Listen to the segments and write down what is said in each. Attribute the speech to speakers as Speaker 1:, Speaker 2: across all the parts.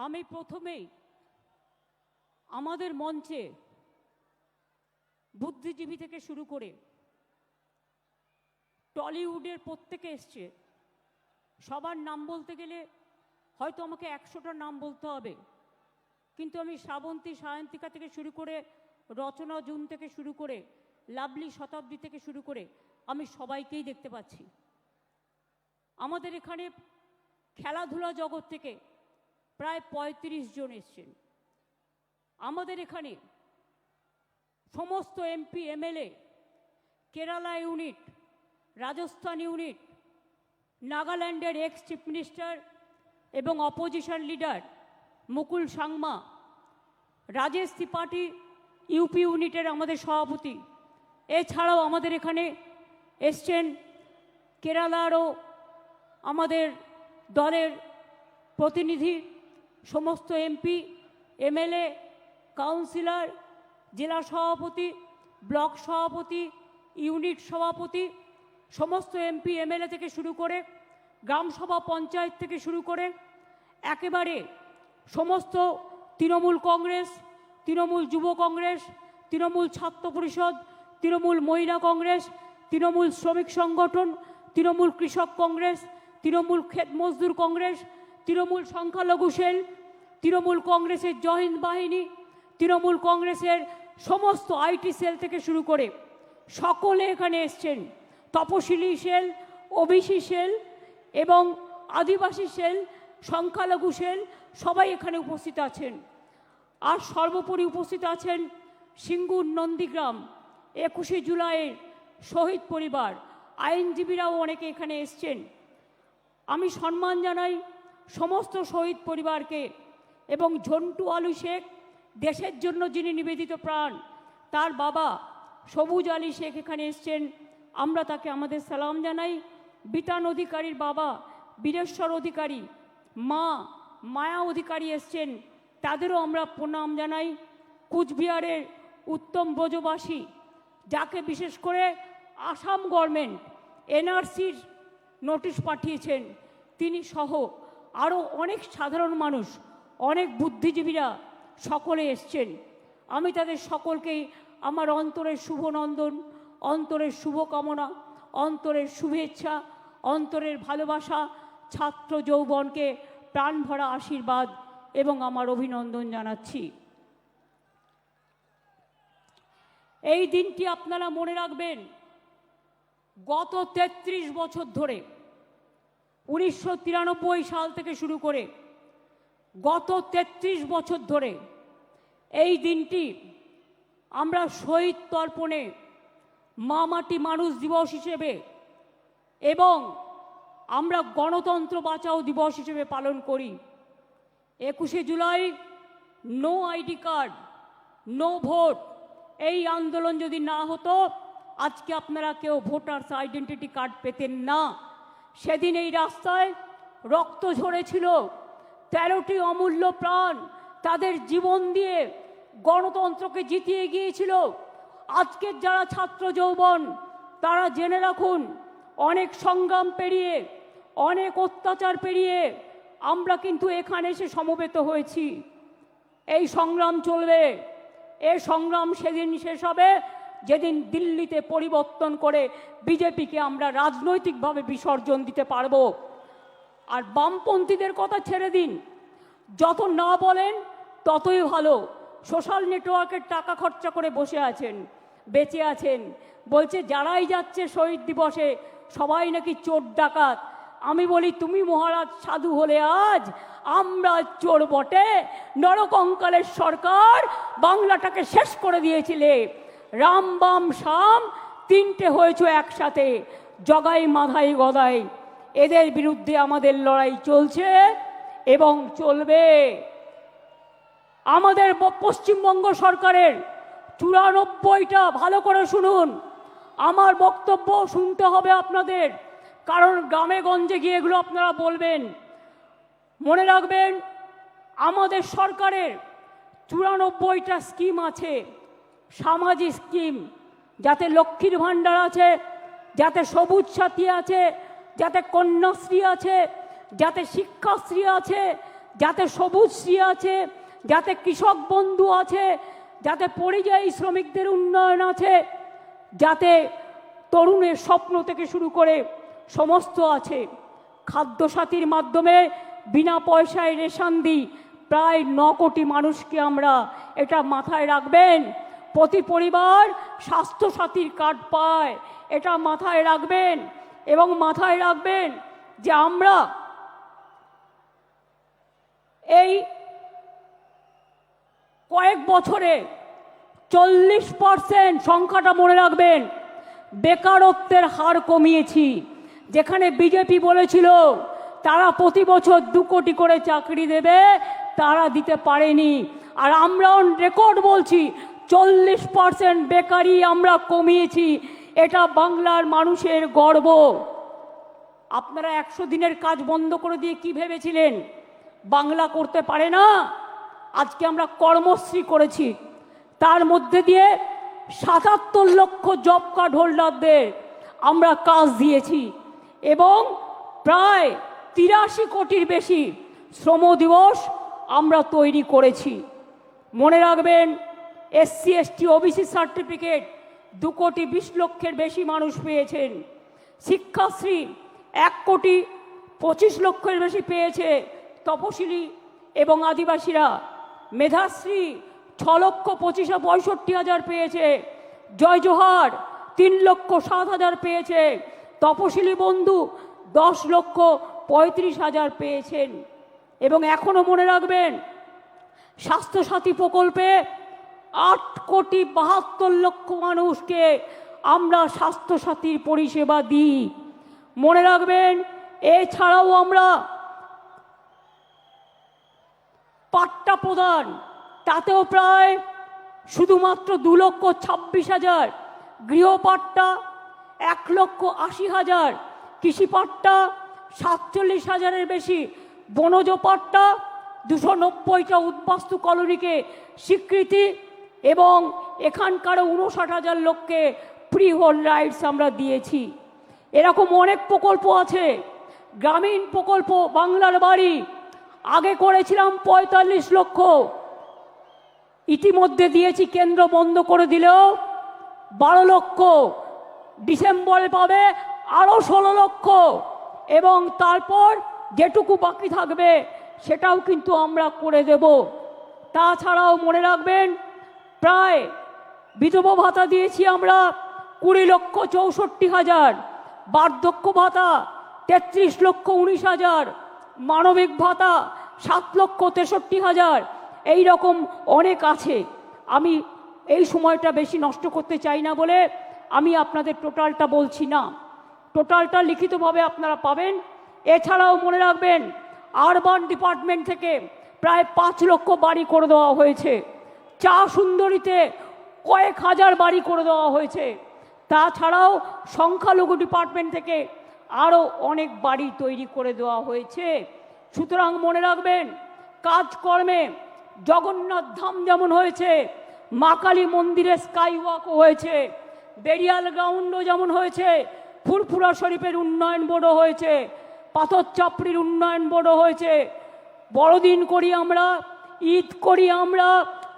Speaker 1: আমি প্রথমেই আমাদের মঞ্চে বুদ্ধিজীবী থেকে শুরু করে টলিউডের প্রত্যেকে এসছে, সবার নাম বলতে গেলে হয়তো আমাকে 100টা নাম বলতে হবে, কিন্তু আমি শ্রাবন্তী সায়ন্তিকা থেকে শুরু করে রচনা জুন থেকে শুরু করে লাভলি শতাব্দী থেকে শুরু করে আমি সবাইকেই দেখতে পাচ্ছি। আমাদের এখানে খেলাধুলা জগৎ থেকে প্রায় 35 জন এসছেন। আমাদের এখানে সমস্ত MP MLA, Kerala unit, Rajasthan unit, নাগাল্যান্ডের এক্স চিফ মিনিস্টার এবং অপোজিশন লিডার মুকুল সাংমা, রাজেশ ত্রিপাঠী ইউপি ইউনিটের আমাদের সভাপতি, এছাড়াও আমাদের এখানে এসছেন কেরালারও আমাদের দলের প্রতিনিধি, সমস্ত এমপি এমএলএ, কাউন্সিলর, জেলা সভাপতি, ব্লক সভাপতি, ইউনিট সভাপতি, সমস্ত এমপি এমএলএ থেকে শুরু করে গ্রামসভা পঞ্চায়েত থেকে শুরু করে একেবারে সমস্ত তৃণমূল কংগ্রেস, তৃণমূল যুব কংগ্রেস, তৃণমূল ছাত্র পরিষদ, তৃণমূল মহিলা কংগ্রেস, তৃণমূল শ্রমিক সংগঠন, তৃণমূল কৃষক কংগ্রেস, তৃণমূল ক্ষেত মজদুর কংগ্রেস, তৃণমূল সংখ্যালঘু সেল, তৃণমূল কংগ্রেসের জহিন্দ বাহিনী, তৃণমূল কংগ্রেসের সমস্ত আইটি সেল থেকে শুরু করে সকলে এখানে এসছেন। তপশিলি সেল, ওবিসি সেল এবং আদিবাসী সেল, সংখ্যালঘু সেল সবাই এখানে উপস্থিত আছেন। আর সর্বোপরি উপস্থিত আছেন সিঙ্গুর নন্দীগ্রাম 21শে জুলাইয়ের শহীদ পরিবার, আইনজীবীরাও অনেকে এখানে এসছেন। আমি সম্মান জানাই সমস্ত শহীদ পরিবারকে এবং ঝন্টু আলু শেখ, দেশের জন্য যিনি নিবেদিত প্রাণ, তার বাবা সবুজ আলী শেখ এখানে এসছেন, আমরা তাকে আমাদের সালাম জানাই। বিতান অধিকারীর বাবা বীরেশ্বর অধিকারী, মা মায়া অধিকারী এসছেন, তাদেরও আমরা প্রণাম জানাই। কুচবিহারের উত্তম ব্রজবাসী, যাকে বিশেষ করে আসাম গভর্নমেন্ট এনআরসির নোটিশ পাঠিয়েছেন, তিনি সহ আরও অনেক সাধারণ মানুষ, অনেক বুদ্ধিজীবীরা সকলে এসছেন। আমি তাদের সকলকেই আমার অন্তরের শুভনন্দন, অন্তরের শুভকামনা, অন্তরের শুভেচ্ছা, অন্তরের ভালোবাসা, ছাত্র যৌবনকে প্রাণ ভরা আশীর্বাদ এবং আমার অভিনন্দন জানাচ্ছি। এই দিনটি আপনারা মনে রাখবেন, গত 33 বছর ধরে 1993 সাল থেকে শুরু করে গত 33 বছর ধরে এই দিনটি আমরা শহীদ তর্পণে, মা মাটি মানুষ দিবস হিসেবে এবং আমরা গণতন্ত্র বাঁচাও দিবস হিসেবে পালন করি। 21শে জুলাই no ID card, no vote, এই আন্দোলন যদি না হতো আজকে আপনারা কেউ ভোটার্স আইডেন্টিটি কার্ড পেতেন না। সেদিন এই রাস্তায় রক্ত ঝরেছিল, 13টি অমূল্য প্রাণ তাদের জীবন দিয়ে গণতন্ত্রকে জিতিয়ে গিয়েছিল। আজকের যারা ছাত্র যৌবন, তারা জেনে রাখুন, অনেক সংগ্রাম পেরিয়ে, অনেক অত্যাচার পেরিয়ে আমরা কিন্তু এখানে এসে সমবেত হয়েছি। এই সংগ্রাম চলবে, এই সংগ্রাম সেদিন শেষ হবে যেদিন দিল্লিতে পরিবর্তন করে বিজেপিকে আমরা রাজনৈতিকভাবে বিসর্জন দিতে পারবো। আর বামপন্থীদের কথা ছেড়ে দিন, যত না বলেন ততই ভালো। সোশ্যাল নেটওয়ার্কের টাকা খরচা করে বসে আছেন, বেঁচে আছেন, বলছে যারাই যাচ্ছে শহীদ দিবসে সবাই নাকি চোর ডাকাত। আমি বলি, তুমি মহারাজ সাধু হলে আজ, আমরা চোর বটে। নরকঙ্কালের সরকার বাংলাটাকে শেষ করে দিয়েছিলে, রাম বাম শাম তিনটে হয়েছে একসাথে, জগাই মাধাই গদাই। এদের বিরুদ্ধে আমাদের লড়াই চলছে এবং চলবে। আমাদের পশ্চিমবঙ্গ সরকারের 94টা, ভালো করে শুনুন, আমার বক্তব্য শুনতে হবে আপনাদের, কারণ গ্রামে গঞ্জে গিয়ে এগুলো আপনারা বলবেন। মনে রাখবেন, আমাদের সরকারের 94টা স্কিম আছে, সামাজিক স্কিম, যাতে লক্ষ্মীর ভাণ্ডার আছে, যাতে সবুজ সাথী আছে, যাতে কন্যাশ্রী আছে, যাতে শিক্ষাশ্রী আছে, যাতে সবুজশ্রী আছে, যাতে কৃষক বন্ধু আছে, যাতে পরিযায়ী শ্রমিকদের উন্নয়ন আছে, যাতে তরুণের স্বপ্ন থেকে শুরু করে সমস্ত আছে। খাদ্যসাথীর মাধ্যমে বিনা পয়সায় রেশন দিই প্রায় 9 কোটি মানুষকে আমরা, এটা মাথায় রাখবেন। প্রতি পরিবার স্বাস্থ্যসাথীর কার্ড পায়, এটা মাথায় রাখবেন। এবং মাথায় রাখবেন যে আমরা এই কয়েক বছরে 40% সংখ্যাটা মনে রাখবেন, বেকারত্বের হার কমিয়েছি। যেখানে বিজেপি বলেছিল তারা প্রতি বছর 2 কোটি করে চাকরি দেবে, তারা দিতে পারেনি। আর আমরা অন রেকর্ড বলছি 40% বেকারি আমরা কমিয়েছি। এটা বাংলার মানুষের গর্ব। আপনারা 100 দিনের কাজ বন্ধ করে দিয়ে কি ভেবেছিলেন বাংলা করতে পারে না? আজকে আমরা কর্মশ্রী করেছি, তার মধ্যে দিয়ে 77 লক্ষ জব কার্ড হোল্ডারদের আমরা কাজ দিয়েছি এবং প্রায় 83 কোটির বেশি শ্রম দিবস আমরা তৈরি করেছি। মনে রাখবেন, SC ST OBC সার্টিফিকেট 2 কোটি 20 লক্ষের বেশি মানুষ পেয়েছেন। শিক্ষাশ্রী 1 কোটি 25 লক্ষের বেশি পেয়েছে তপশিলি এবং আদিবাসীরা। মেধাশ্রী 6 লক্ষ 65 হাজার পেয়েছে। জয় জোহার 3 লক্ষ 7 হাজার পেয়েছে। তপশিলি বন্ধু 10 লক্ষ 35 হাজার পেয়েছেন। এবং এখনো মনে রাখবেন, স্বাস্থ্যসাথী প্রকল্পে 8 কোটি 72 লক্ষ মানুষকে আমরা স্বাস্থ্যসাথীর পরিষেবা দিই। মনে রাখবেন, এছাড়াও আমরা পাট্টা প্রদান, তাতেও প্রায় শুধুমাত্র 2 লক্ষ 26 হাজার, গৃহপাট্টা 1 লক্ষ 80 হাজার, কৃষি পাট্টা 47 হাজারের বেশি, বনজ পাট্টা 290টা উদ্বাস্তু কলোনিকে স্বীকৃতি এবং এখানকার 59 হাজার লোককে ফ্রি হোল্ড রাইটস আমরা দিয়েছি। এরকম অনেক প্রকল্প আছে। গ্রামীণ প্রকল্প বাংলার বাড়ি আগে করেছিলাম 45 লক্ষ, ইতিমধ্যে দিয়েছি, কেন্দ্র বন্ধ করে দিলেও 12 লক্ষ, ডিসেম্বরে পাবে আরও 16 লক্ষ এবং তারপর যেটুকু বাকি থাকবে সেটাও কিন্তু আমরা করে দেব। তাছাড়াও মনে রাখবেন, প্রায় বিধবা ভাতা দিয়েছি আমরা 20 লক্ষ 64 হাজার, বার্ধক্য ভাতা 33 লক্ষ 19 হাজার, মানবিক ভাতা 7 লক্ষ 63 হাজার। এই রকম অনেক আছে। আমি এই সময়টা বেশি নষ্ট করতে চাই না বলে আমি আপনাদের টোটালটা বলছি না, টোটালটা লিখিতভাবে আপনারা পাবেন। এছাড়াও মনে রাখবেন, আরবান ডিপার্টমেন্ট থেকে প্রায় 5 লক্ষ বাড়ি করে দেওয়া হয়েছে। চা সুন্দরীতে কয়েক হাজার বাড়ি করে দেওয়া হয়েছে। তাছাড়াও সংখ্যালঘু ডিপার্টমেন্ট থেকে আরও অনেক বাড়ি তৈরি করে দেওয়া হয়েছে। সুতরাং মনে রাখবেন, কাজকর্মে জগন্নাথ ধাম যেমন হয়েছে, মা কালী মন্দিরে স্কাই ওয়াকও হয়েছে, বেরিয়াল গ্রাউন্ডও যেমন হয়েছে, ফুরফুরা শরীফের উন্নয়ন বোর্ডও হয়েছে, পাথর চাপড়ির উন্নয়ন বোর্ডও হয়েছে। বড়দিন করি আমরা, ঈদ করি আমরা,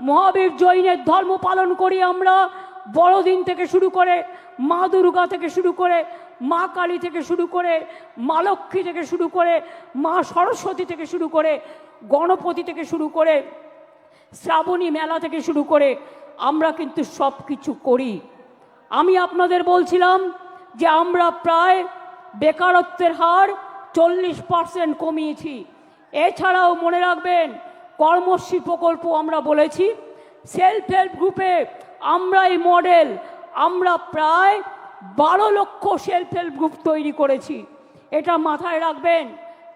Speaker 1: মহাবীর জৈনের ধর্ম পালন করি আমরা। বড়দিন থেকে শুরু করে মা দুর্গা থেকে শুরু করে মা কালী থেকে শুরু করে মা লক্ষ্মী থেকে শুরু করে মা সরস্বতী থেকে শুরু করে গণপতি থেকে শুরু করে শ্রাবণী মেলা থেকে শুরু করে আমরা কিন্তু সব কিছু করি। আমি আপনাদের বলছিলাম যে আমরা প্রায় বেকারত্বের হার 40% কমিয়েছি। এছাড়াও মনে রাখবেন, কর্মশ্রী প্রকল্প আমরা বলেছি, সেলফ হেল্প গ্রুপে আমরা এই মডেল, আমরা প্রায় 12 লক্ষ সেলফ হেল্প গ্রুপ তৈরি করেছি, এটা মাথায় রাখবেন।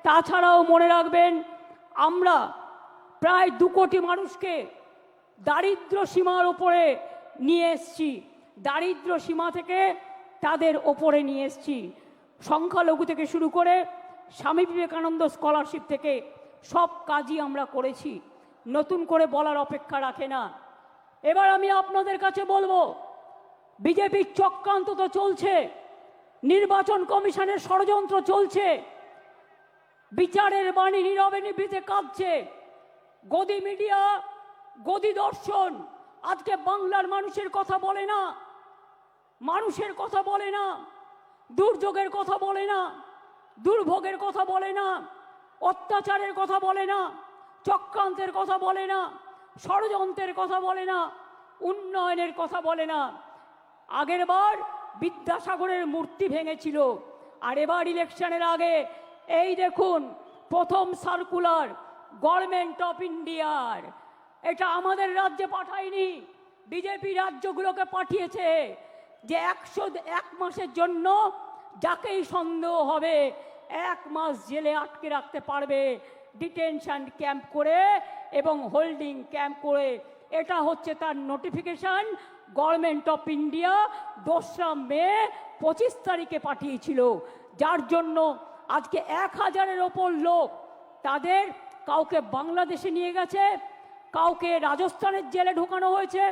Speaker 1: তাছাড়াও মনে রাখবেন, আমরা প্রায় 2 কোটি মানুষকে দারিদ্র সীমার ওপরে নিয়ে এসছি, দারিদ্র সীমা থেকে তাদের ওপরে নিয়ে এসছি। সংখ্যালঘু থেকে শুরু করে স্বামী বিবেকানন্দ স্কলারশিপ থেকে সব কাজই আমরা করেছি, নতুন করে বলার অপেক্ষা রাখে না। এবার আমি আপনাদের কাছে বলবো, বিজেপির চক্রান্ত তো চলছে, নির্বাচন কমিশনের ষড়যন্ত্র চলছে, বিচারের বাণী নীরবে নিভৃতে কাঁদছে। গদি মিডিয়া, গদি দর্শন আজকে বাংলার মানুষের কথা বলে না, মানুষের কথা বলে না, দুর্যোগের কথা বলে না, দুর্ভোগের কথা বলে না, অত্যাচারের কথা বলে না, চক্রান্তের কথা বলে না, ষড়যন্ত্রের কথা বলে না, উন্নয়নের কথা বলে না। আগের বার বিদ্যাসাগরের মূর্তি ভেঙেছিল, আর এবার ইলেকশনের আগে এই দেখুন প্রথম সার্কুলার গভর্নমেন্ট অফ ইন্ডিয়ার, এটা আমাদের রাজ্যে পাঠায়নি, বিজেপি রাজ্যগুলোকে পাঠিয়েছে, যে 101 মাসের জন্য যাকেই সন্দেহ হবে 1 মাস জেলে আটকে রাখতে পারবে, ডিটেনশন ক্যাম্প করে এবং হোল্ডিং ক্যাম্প করে। এটা হচ্ছে তার নোটিফিকেশন গভর্নমেন্ট অফ ইন্ডিয়া 2রা মে 25 তারিখে পাঠিয়েছিল, যার জন্য আজকে 1000-এর ওপর লোক, তাদের কাউকে বাংলাদেশে নিয়ে গেছে, কাউকে রাজস্থানের জেলে ঢোকানো হয়েছে,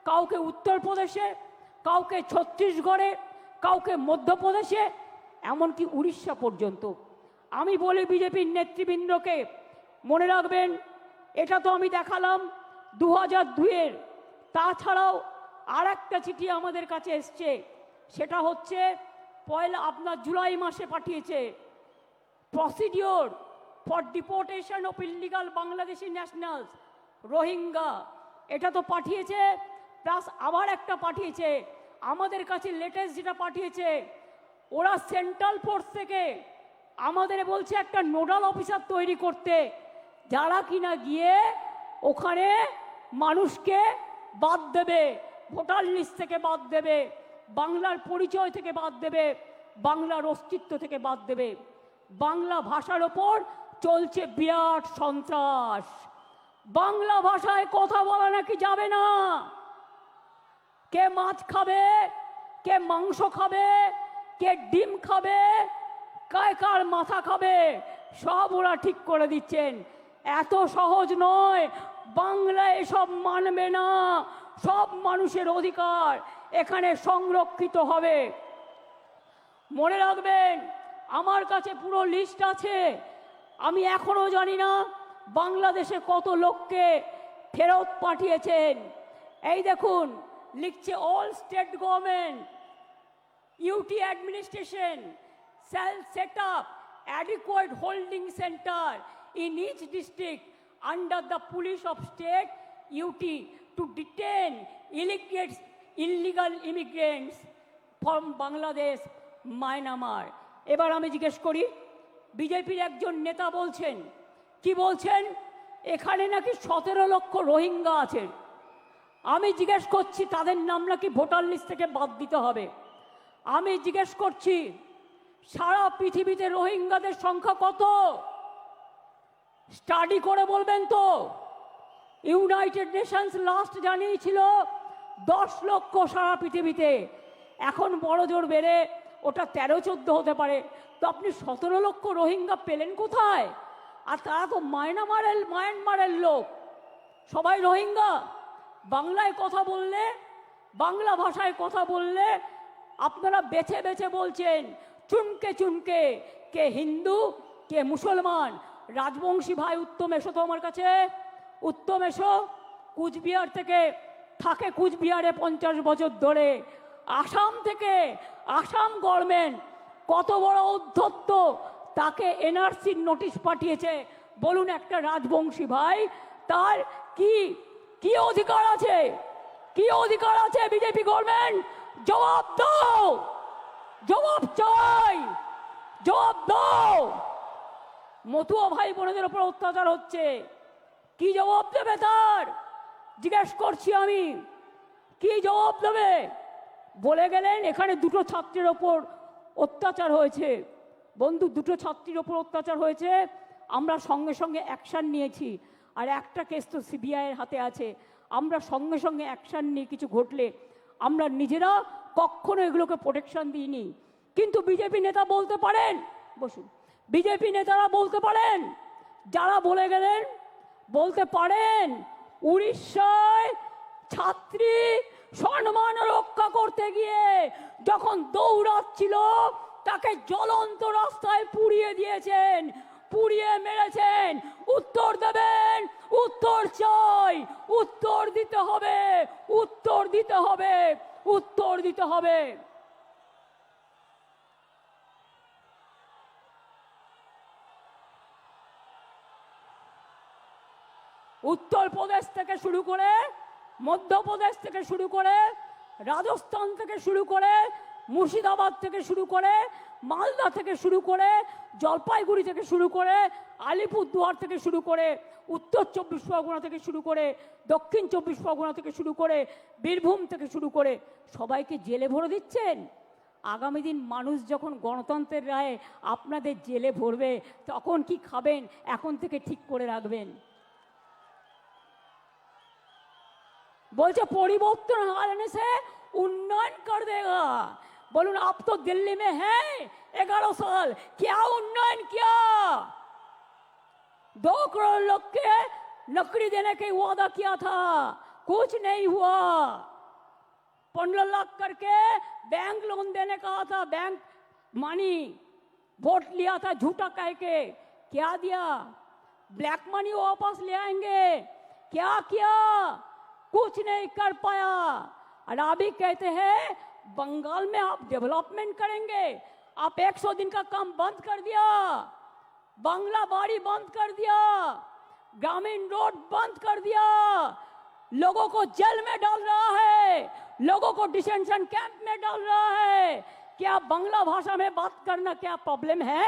Speaker 1: কাউকে উত্তরপ্রদেশে, কাউকে ছত্তিশগড়ে, কাউকে মধ্যপ্রদেশে, এমনকি উড়িষ্যা পর্যন্ত। আমি বলি বিজেপির নেতৃবৃন্দকে, মনে রাখবেন এটা তো আমি দেখালাম 2002-এর, তাছাড়াও আর একটা চিঠি আমাদের কাছে এসছে, সেটা হচ্ছে আপনার জুলাই মাসে পাঠিয়েছে, procedure for deportation of illegal Bangladeshi nationals Rohingya, এটা তো পাঠিয়েছে, প্লাস আবার একটা পাঠিয়েছে আমাদের কাছে লেটেস্ট যেটা পাঠিয়েছে, ওরা সেন্ট্রাল ফোর্স থেকে আমাদের বলছে একটা নোডাল অফিসার তৈরি করতে, যারা কিনা গিয়ে ওখানে মানুষকে বাদ দেবে, ভোটার লিস্ট থেকে বাদ দেবে, বাংলার পরিচয় থেকে বাদ দেবে, বাংলার অস্তিত্ব থেকে বাদ দেবে। বাংলা ভাষার ওপর চলছে বিরাট সন্ত্রাস, বাংলা ভাষায় কথা বলা নাকি যাবে না, কে মাছ খাবে, কে মাংস খাবে, কে ডিম খাবে, কার মাথা খাবে, সব ওরা ঠিক করে দিচ্ছেন। এত সহজ নয়, বাংলা এসব মানবে না, সব মানুষের অধিকার এখানে সংরক্ষিত হবে। মনে রাখবেন আমার কাছে পুরো লিস্ট আছে, আমি এখনো জানি না বাংলাদেশে কত লোককে ফেরত পাঠিয়েছেন। এই দেখুন লিখছে, all state government UT administration shall set up adequate holding center in each district under the police of state UT to detain illegal immigrants from Bangladesh, Myanmar. এবার আমি জিজ্ঞেস করি, বিজেপির একজন নেতা বলছেন, কি বলছেন, এখানে নাকি 17 লক্ষ রোহিঙ্গা আছেন। আমি জিজ্ঞেস করছি তাদের নাম নাকি ভোটার লিস্ট থেকে বাদ দিতে হবে। আমি জিজ্ঞেস করছি সারা পৃথিবীতে রোহিঙ্গাদের সংখ্যা কত, স্টাডি করে বলবেন তো। ইউনাইটেড নেশনস লাস্ট জানিয়েছিল 10 লক্ষ সারা পৃথিবীতে, এখন বড় জোর বেড়ে ওটা 13-14 হতে পারে। তো আপনি 17 লক্ষ রোহিঙ্গা পেলেন কোথায়? আর তারা তো মায়ানমারের লোক, সবাই রোহিঙ্গা। বাংলায় কথা বললে, বাংলা ভাষায় কথা বললে আপনারা বেছে বেছে বলছেন, চুনকে চুনকে, কে হিন্দু কে মুসলমান। রাজবংশী ভাই উত্তম এসো তো আমার কাছে, উত্তম এসো, কুচবিহার থেকে থাকে, কুচবিহারে 50 বছর ধরে। আসাম থেকে, আসাম গভর্নমেন্ট কত বড় উদ্ধত্ত, তাকে এনআরসির নোটিশ পাঠিয়েছে। বলুন একটা রাজবংশী ভাই তার কি কি অধিকার আছে, কি অধিকার আছে? বিজেপি গভর্নমেন্ট জবাব দাও, জবাব চাই, জবাব দাও। মতুয়া ভাই বোনদের উপর অত্যাচার হচ্ছে, কি জবাব দেবে তার? জিজ্ঞেস করছি আমি, কি জবাব দেবে? বলে গেলেন এখানে 2টো ছাত্রের ওপর অত্যাচার হয়েছে। বন্ধু, 2টো ছাত্রীর ওপর অত্যাচার হয়েছে, আমরা সঙ্গে সঙ্গে অ্যাকশান নিয়েছি। আর একটা কেস তো সিবিআইয়ের হাতে আছে, আমরা সঙ্গে সঙ্গে অ্যাকশান নিয়ে কিছু ঘটলে আমরা নিজেরা কখনো এগুলোকে প্রোটেকশন দিইনি। কিন্তু বিজেপি নেতা বলতে পারেন, বসুন, বিজেপি নেতারা বলতে পারেন, যারা বলে গেলেন বলতে পারেন উড়িষ্যায় ছাত্রী সম্মান রক্ষা করতে গিয়ে যখন দৌড়াচ্ছিল তাকে জ্বলন্ত রাস্তায় পুড়িয়ে দিয়েছেন। পুড়িয়ে মেরেছেন, উত্তর দেবেন। উত্তর চাই, উত্তর দিতে হবে, উত্তর দিতে হবে, উত্তর দিতে হবে। উত্তরপ্রদেশ থেকে শুরু করে, মধ্যপ্রদেশ থেকে শুরু করে, রাজস্থান থেকে শুরু করে, মুর্শিদাবাদ থেকে শুরু করে, মালদা থেকে শুরু করে, জলপাইগুড়ি থেকে শুরু করে, আলিপুরদুয়ার থেকে শুরু করে, উত্তর 24 পরগনা থেকে শুরু করে, দক্ষিণ 24 পরগনা থেকে শুরু করে, বীরভূম থেকে শুরু করে সবাইকে জেলে ভরে দিচ্ছেন। আগামী দিন মানুষ যখন গণতন্ত্রের রায়ে আপনাদের জেলে ভরবে, তখন কি খাবেন এখন থেকে ঠিক করে রাখবেন। बोलते परिवर्तन आने से उन्नयन कर देगा। बोलून आप तो दिल्ली में हैं 11 साल, क्या उन्नयन किया? 2 करोड़ लोग के नौकरी देने का वादा किया था, कुछ नहीं हुआ। 15 लाख करके बैंक लोन देने का था, बैंक मनी वोट लिया था झूठा कह के, क्या दिया? ब्लैक मनी वापस ले आएंगे, क्या किया? कुछ नहीं कर पाया। और अभी कहते हैं बंगाल में आप डेवलपमेंट करेंगे, आप 100 दिन का काम बंद कर दिया, बांग्ला बाड़ी बंद कर दिया, ग्रामीण रोड बंद कर दिया, लोगों को जेल में डाल रहा है, लोगों को डिटेंशन कैंप में डाल रहा है। क्या बांग्ला भाषा में बात करना क्या प्रॉब्लम है?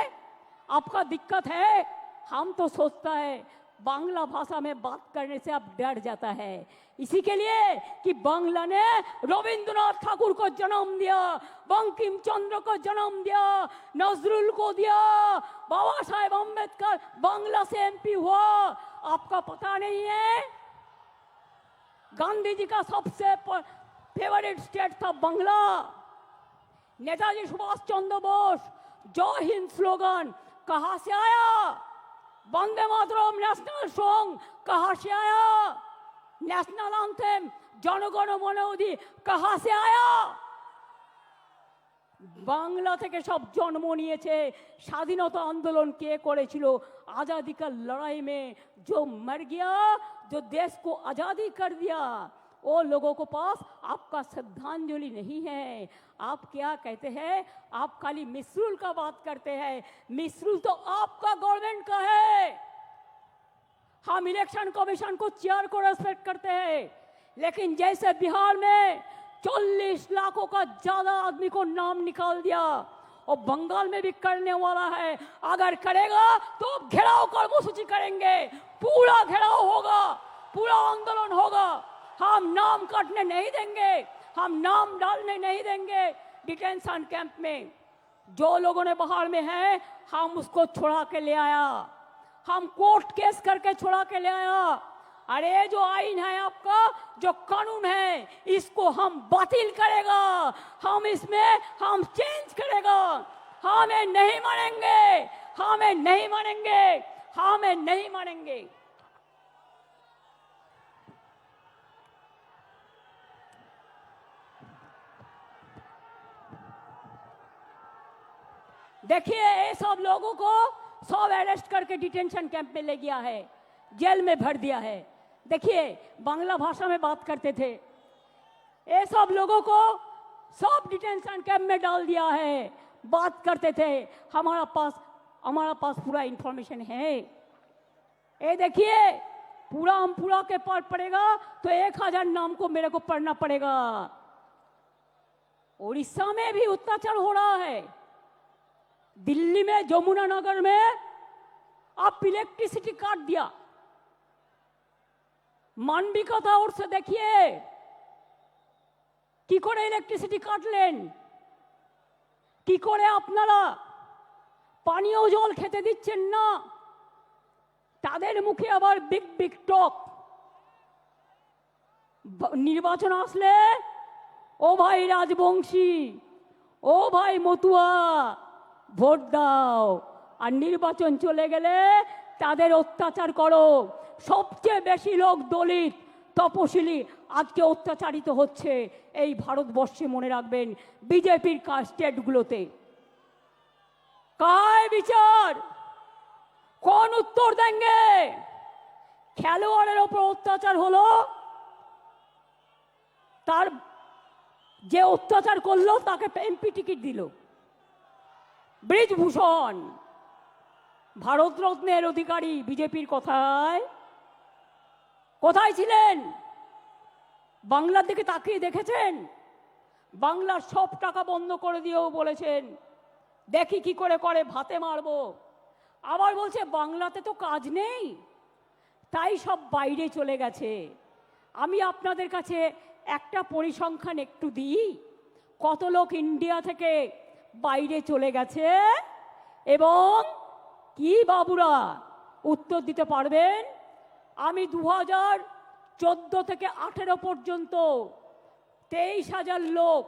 Speaker 1: आपका दिक्कत है? हम तो सोचता है बांग्ला भाषा में बात करने से आप डर जाता है, इसी के लिए कि बांग्ला ने रविंद्रनाथ ठाकुर को जन्म दिया, बंकिम चंद्र को जन्म दिया, नजरुल को दिया, बाबा साहेब अम्बेडकर बांग्ला से एमपी हुआ। आपका पता नहीं है? गांधी जी का सबसे फेवरेट स्टेट था बांग्ला। नेताजी सुभाष चंद्र बोस जय हिंद स्लोगन कहां से आया? वंदे मातरम नेशनल सॉन्ग कहां से आया? नेशनल एंथम जनगण मन अधि कहां से आया? बांग्ला থেকে সব জন্ম নিয়েছে। স্বাধীনতা आंदोलन কে করেছিল? आजादी का लड़ाई में जो मर गया, जो देश को आजादी कर दिया, वो लोगों को पास आपका श्रद्धांजलि नहीं है। आप क्या कहते हैं? आप खाली मिसरूल का बात करते हैं। मिसरूल तो आपका गवर्नमेंट का है। हम इलेक्शन कमीशन को चेयर को रेस्पेक्ट करते हैं, लेकिन जैसे बिहार में 40 लाखों का ज्यादा आदमी को नाम निकाल दिया, और बंगाल में भी करने वाला है। अगर करेगा तो घेराव कर्मसूची करेंगे, पूरा घेराव होगा, पूरा आंदोलन होगा। हम नाम काटने नहीं देंगे, हम नाम डालने नहीं देंगे डिटेंशन कैंप में। जो लोगों ने बाहर में है, हम उसको छुड़ा के ले आया, हम कोर्ट केस करके छुड़ा के ले आया। अरे जो आईन है आपका, जो कानून है, इसको हम बातिल करेगा, हम इसमें हम चेंज करेगा। हमें नहीं मानेंगे, हमें नहीं मानेंगे, हमें नहीं मानेंगे। देखिए ये सब लोगों को सब अरेस्ट करके डिटेंशन कैंप में ले गया है, जेल में भर दिया है। देखिए बांग्ला भाषा में बात करते थे, ये सब लोगों को सब डिटेंशन कैंप में डाल दिया है, बात करते थे। हमारा पास पूरा इंफॉर्मेशन है। ये देखिए पूरा के पार पड़ेगा तो 1000 नाम को मेरे को पढ़ना पड़ेगा। उड़ीसा में भी अत्याचार हो रहा है, दिल्ली में जमुना नगर में आप इलेक्ट्रिसिटी काट दिया। मानविकता और से देखिए কি করে ইলেকট্রিসিটি কাটলেন, কি করে আপনারা পানীয় জল খেতে দিচ্ছেন না। তাদের মুখে আবার বিগ বিগ টক। নির্বাচন আসলে ও ভাই রাজবংশী, ও ভাই মতুয়া ভোট দাও, আর নির্বাচন চলে গেলে তাদের অত্যাচার করো। সবচেয়ে বেশি লোক দলিত তপশিলি আজকে অত্যাচারিত হচ্ছে এই ভারতবর্ষে, মনে রাখবেন বিজেপির স্টেটগুলোতে। কায় বিচার, कौन उत्तर देंगे? খেলোয়াড়ের ওপর অত্যাচার হলো, তার যে অত্যাচার করলো তাকে এমপি টিকিট দিল। ব্রিজভূষণ ভারতরত্নের অধিকারী বিজেপির কথায় কোথায় ছিলেন? বাংলার দিকে তাকিয়ে দেখেছেন? বাংলার সব টাকা বন্ধ করে দিয়েও বলেছেন দেখি কি করে করে ভাতে মারবো। আবার বলছে বাংলাতে তো কাজ নেই, তাই সব বাইরে চলে গেছে। আমি আপনাদের কাছে একটা পরিসংখ্যান একটু দিই, কত লোক ইন্ডিয়া থেকে বাইরে চলে গেছে এবং কি বাবুরা উত্তর দিতে পারবেন? আমি 2014 থেকে 18 পর্যন্ত 23,000 লোক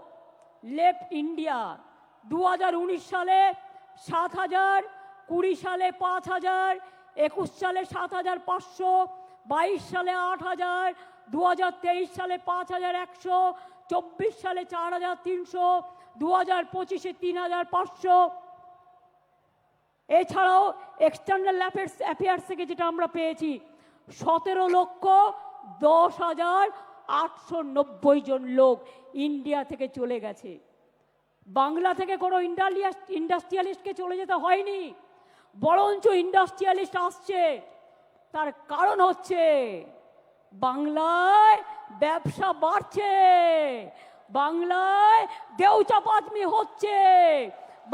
Speaker 1: লেফট ইন্ডিয়া। 2019 সালে 7,000, 20 সালে 5,000, 21 সালে 7,500, 22 সালে 8,000, 2023 সালে 5,100, 24 সালে 4,300, 2025-এ 3,500। এছাড়াও এক্সটার্নাল অ্যাফেয়ার্স থেকে যেটা আমরা পেয়েছি 17,10,890 জন লোক ইন্ডিয়া থেকে চলে গেছে। বাংলা থেকে কোনো ইন্ডাস্ট্রিয়ালিস্টকে চলে যেতে হয়নি, বরঞ্চ ইন্ডাস্ট্রিয়ালিস্ট আসছে। তার কারণ হচ্ছে বাংলায় ব্যবসা বাড়ছে, বাংলায় দেউচাপাতমি হচ্ছে,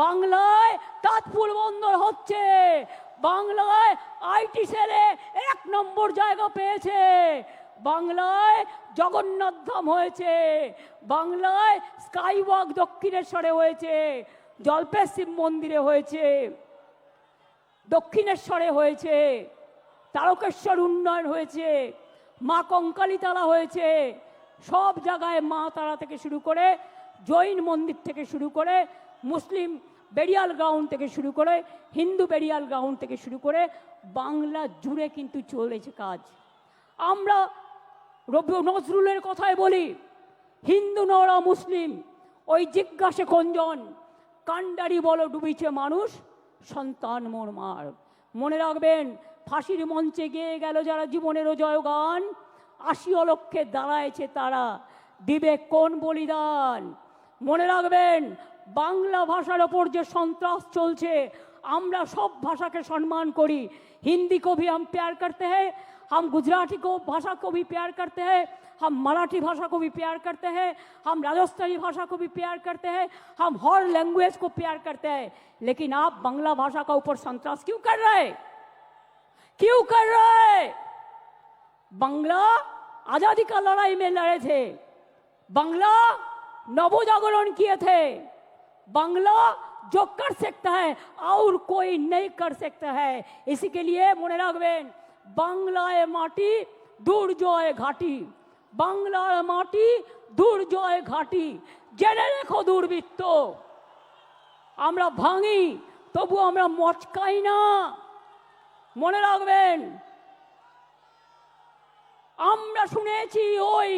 Speaker 1: বাংলায় তাজপুর বন্দর হচ্ছে, বাংলায় আইটি সেলে 1 নম্বর জায়গা পেয়েছে, বাংলায় জগন্নাথ ধাম হয়েছে, বাংলায় স্কাইওয়াক দক্ষিণেশ্বরে হয়েছে, জল্পেশ শিব মন্দিরে হয়েছে, দক্ষিণেশ্বরে হয়েছে, তারকেশ্বর উন্নয়ন হয়েছে, মা কঙ্কালীতলা হয়েছে। সব জায়গায় মা তারা থেকে শুরু করে, জৈন মন্দির থেকে শুরু করে, মুসলিম বেরিয়াল গ্রাউন্ড থেকে শুরু করে, হিন্দু বেরিয়াল গ্রাউন্ড থেকে শুরু করে বাংলা জুড়ে কিন্তু চলেছে কাজ। আমরা রবি নজরুলের কথায় বলি, হিন্দু নরা মুসলিম ওই জিজ্ঞাসে কোনজন, কান্ডারি বলো ডুবিছে মানুষ, সন্তান মোর মার। মনে রাখবেন, ফাঁসির মঞ্চে গেয়ে গেল যারা জীবনেরও জয়গান, 80 লক্ষে দাঁড়ায়ছে তারা, দিবে কোন বলিদান। মনে রাখবেন, বাংলা ভাষার ওপর যে সন্ত্রাস চলছে, আমরা সব ভাষাকে সম্মান করি। हिंदी को भी हम प्यार करते हैं, हम गुजराती को भाषा को भी प्यार करते हैं, हम मराठी भाषा को भी प्यार करते हैं, हम राजस्थानी भाषा को भी प्यार करते हैं, हम हर लैंग्वेज को प्यार करते हैं। लेकिन आप बांग्ला भाषा का ऊपर संतरास क्यों कर रहे? क्यों कर रहे? बांग्ला आजादी का लड़ाई में लड़े थे, बांग्ला नवजागरण किए थे, बांग्ला जो कर सकता है और कोई नहीं कर सकता है। इसी के लिए মনে রাখবেন, বাংলায় মাটি দুর্জয় ঘাটি, বাংলার মাটি দুর্জয় ঘাটি। জেনে রেখো দুর্বৃত্ত, আমরা ভাঙি তবু আমরা মচকাই না। মনে রাখবেন, আমরা শুনেছি ওই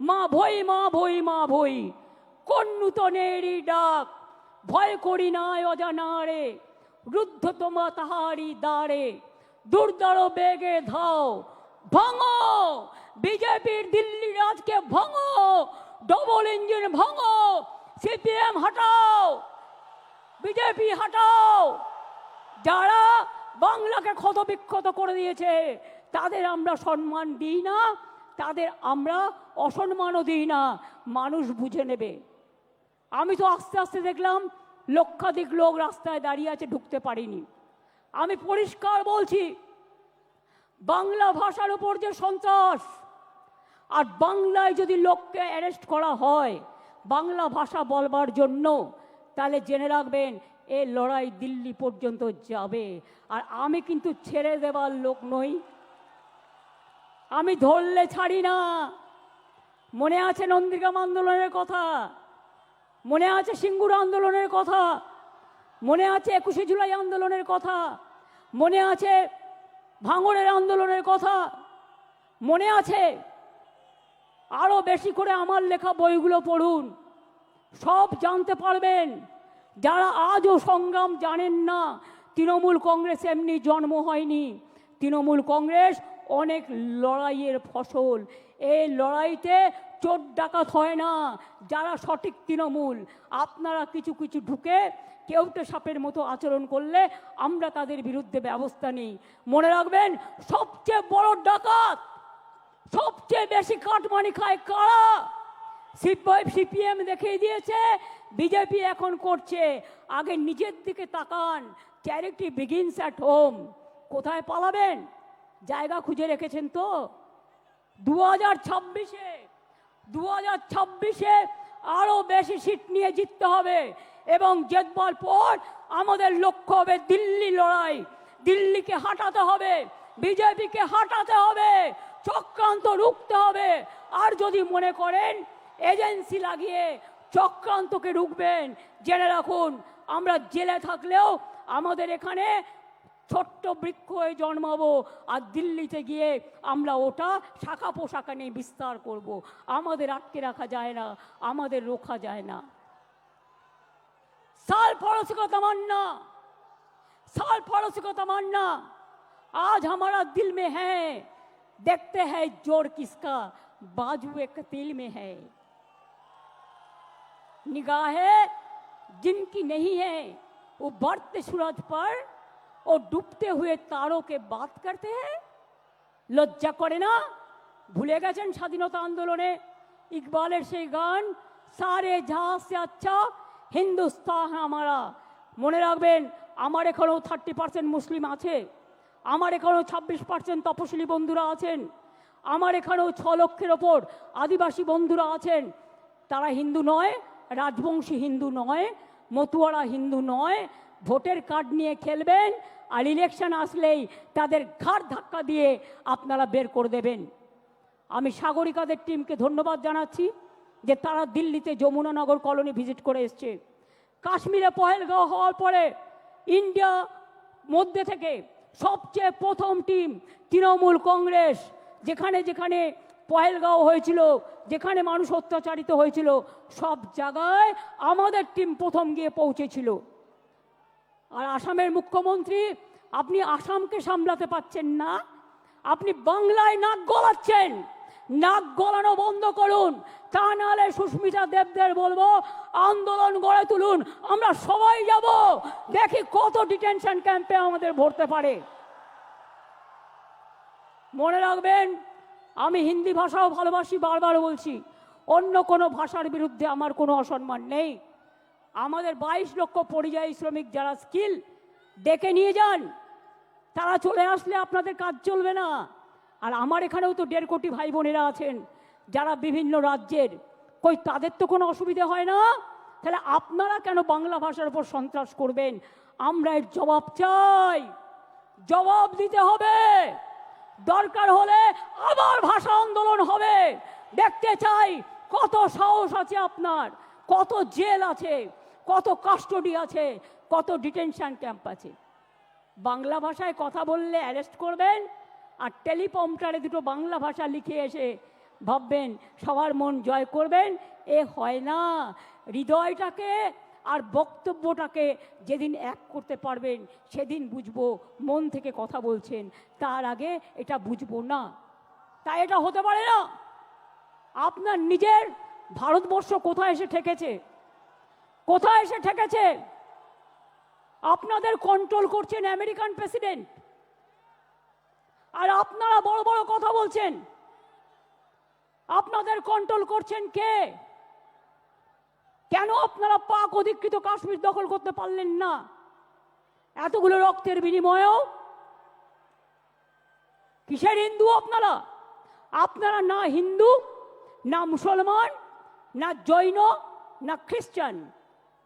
Speaker 1: মা ভই মা ভই মা ভই, কোন নূতনেরই ডাক, ভয় করি না অজানারে, রুদ্ধ তোমা তাহারি দ্বারে, দুর্দার বেগে ধাও, ভাঙো বিজেপির দিল্লি রাজকে, ভাঙো ডবল ইঞ্জিন, ভাঙো সিপিএম হটাও, বিজেপি হটাও। যারা বাংলাকে ক্ষতবিক্ষত করে দিয়েছে তাদের আমরা সম্মান দিই না, তাদের আমরা অসম্মানও দিই না, মানুষ বুঝে নেবে। আমি তো আস্তে আস্তে দেখলাম লক্ষাধিক লোক রাস্তায় দাঁড়িয়ে আছে, ঢুকতে পারিনি। আমি পরিষ্কার বলছি, বাংলা ভাষার উপর যে সন্ত্রাস, আর বাংলায় যদি লোককে অ্যারেস্ট করা হয় বাংলা ভাষা বলবার জন্য, তাহলে জেনে রাখবেন এই লড়াই দিল্লি পর্যন্ত যাবে। আর আমি কিন্তু ছেড়ে দেবার লোক নই, আমি ধরলে ছাড়ি না। মনে আছে নন্দীগ্রাম আন্দোলনের কথা, মনে আছে সিঙ্গুর আন্দোলনের কথা, মনে আছে 21শে জুলাই আন্দোলনের কথা, মনে আছে ভাঙড়ের আন্দোলনের কথা, মনে আছে। আরো বেশি করে আমার লেখা বইগুলো পড়ুন, সব জানতে পারবেন। যারা আজও সংগ্রাম জানেন না তৃণমূল কংগ্রেস এমনি জন্ম হয়নি, তৃণমূল কংগ্রেস অনেক লড়াইয়ের ফসল। এই লড়াইতে চোর ডাকাত হয় না যারা সঠিক তৃণমূল। আপনারা কিছু কিছু ঢুকে কেউটে সাপের মতো আচরণ করলে আমরা তাদের বিরুদ্ধে ব্যবস্থা নিই। মনে রাখবেন, সবচেয়ে বড় ডাকাত, সবচেয়ে বেশি কাটমানি খায় কারা? সিপিএম দেখিয়ে দিয়েছে, বিজেপি এখন করছে। আগে নিজের দিকে তাকান। Charity begins at home. কোথায় পালাবেন? জায়গা খুঁজে রেখেছেন তো? 2026-এ আরো বেশি সিট নিয়ে জিততে হবে এবং জেতবার পর আমাদের লক্ষ্য হবে দিল্লি লড়াই। দিল্লিকে হাঁটাতে হবে, বিজেপিকে হাঁটাতে হবে, চক্রান্ত রুখতে হবে। আর যদি মনে করেন এজেন্সি লাগিয়ে চক্রান্তকে রুখবেন, জেনে রাখুন আমরা জেলে থাকলেও আমাদের এখানে ছোট্ট বৃক্ষ হয়ে জন্মাবো, আর দিল্লিতে গিয়ে আমরা ওটা শাখা পোশাখা নিয়ে বিস্তার করব। আমাদের আটকে রাখা যায় না, আমাদের রোখা যায় না। साल पड़ोसी को तमन्ना, साल पड़ोसी को तमन्ना आज हमारा दिल में है। देखते हैं जोर किसका बाजू एक तिल में है। निगाहें जिनकी नहीं है वो बढ़ते सूरज पर और डूबते हुए तारों के बात करते हैं। লজ্জা করে না? ভুলে গেছেন স্বাধীনতা আন্দোলনে ইকবালের সেই গান, সারে জাহাজ সে আচ্ছা হিন্দুস্তান আমারা। মনে রাখবেন, আমার এখানেও 30% মুসলিম আছে, আমার এখানেও 26% তপশিলি বন্ধুরা আছেন, আমার এখানেও 6 লক্ষের ওপর আদিবাসী বন্ধুরা আছেন। তারা হিন্দু নয়, রাজবংশী হিন্দু নয়, মতুয়ারা হিন্দু নয়। ভোটের কার্ড নিয়ে খেলবেন আর ইলেকশন আসলেই তাদের ঘাড় ধাক্কা দিয়ে আপনারা বের করে দেবেন। আমি সাগরিকাদের টিমকে ধন্যবাদ জানাচ্ছি যে তারা দিল্লিতে যমুনানগর কলোনি ভিজিট করে এসছে। কাশ্মীরে পহেলগাঁও হওয়ার পরে ইন্ডিয়া মধ্যে থেকে সবচেয়ে প্রথম টিম তৃণমূল কংগ্রেস। যেখানে যেখানে পহেলগাঁও হয়েছিল, যেখানে মানুষ অত্যাচারিত হয়েছিল, সব জায়গায় আমাদের টিম প্রথম গিয়ে পৌঁছেছিল। আর আসামের মুখ্যমন্ত্রী, আপনি আসামকে সামলাতে পারছেন না, আপনি বাংলায় নাক গলাচ্ছেন। নাক গলানো বন্ধ করুন, তা নাহলে সুস্মিতা দেবদের বলবো আন্দোলন গড়ে তুলুন। আমরা সবাই যাব, দেখি কত ডিটেনশন ক্যাম্পে আমাদের ভরতে পারে। মনে রাখবেন, আমি হিন্দি ভাষাও ভালোবাসি, বারবার বলছি, অন্য কোনো ভাষার বিরুদ্ধে আমার কোনো অসম্মান নেই। আমাদের 22 লক্ষ পরিযায়ী শ্রমিক যারা স্কিল, ডেকে নিয়ে যান। তারা চলে আসলে আপনাদের কাজ চলবে না। আর আমার এখানেও তো 1.5 কোটি ভাই বোনেরা আছেন যারা বিভিন্ন রাজ্যের, কই তাদের তো কোনো অসুবিধা হয় না? তাহলে আপনারা কেন বাংলা ভাষার উপর সন্ত্রাস করবেন? আমরা এর জবাব চাই, জবাব দিতে হবে। দরকার হলে আবার ভাষা আন্দোলন হবে। দেখতে চাই কত সাহস আছে আপনার, কত জেল আছে, কত কাস্টডি আছে, কত ডিটেনশন ক্যাম্প আছে। বাংলা ভাষায় কথা বললে অ্যারেস্ট করবেন, আর টেলিপ্রম্পটারে দুটো বাংলা ভাষা লিখে এসে ভাববেন সবার মন জয় করবেন। এ হয় না। হৃদয়টাকে আর বক্তব্যটাকে যেদিন এক করতে পারবেন সেদিন বুঝবো মন থেকে কথা বলছেন, তার আগে এটা বুঝবো না। তাই এটা হতে পারে না। আপনার নিজের ভারতবর্ষ কোথায় এসে ঠেকেছে? কোথায় এসে ঠেকেছে? আপনাদের কন্ট্রোল করছেন আমেরিকান প্রেসিডেন্ট, আর আপনারা বড় বড় কথা বলছেন। আপনাদের কন্ট্রোল করছেন কে? কেন আপনারা পাক অধিকৃত কাশ্মীর দখল করতে পারলেন না এতগুলো রক্তের বিনিময়েও? কিসের হিন্দু আপনারা? আপনারা না হিন্দু, না মুসলমান, না জৈন, না খ্রিস্টান।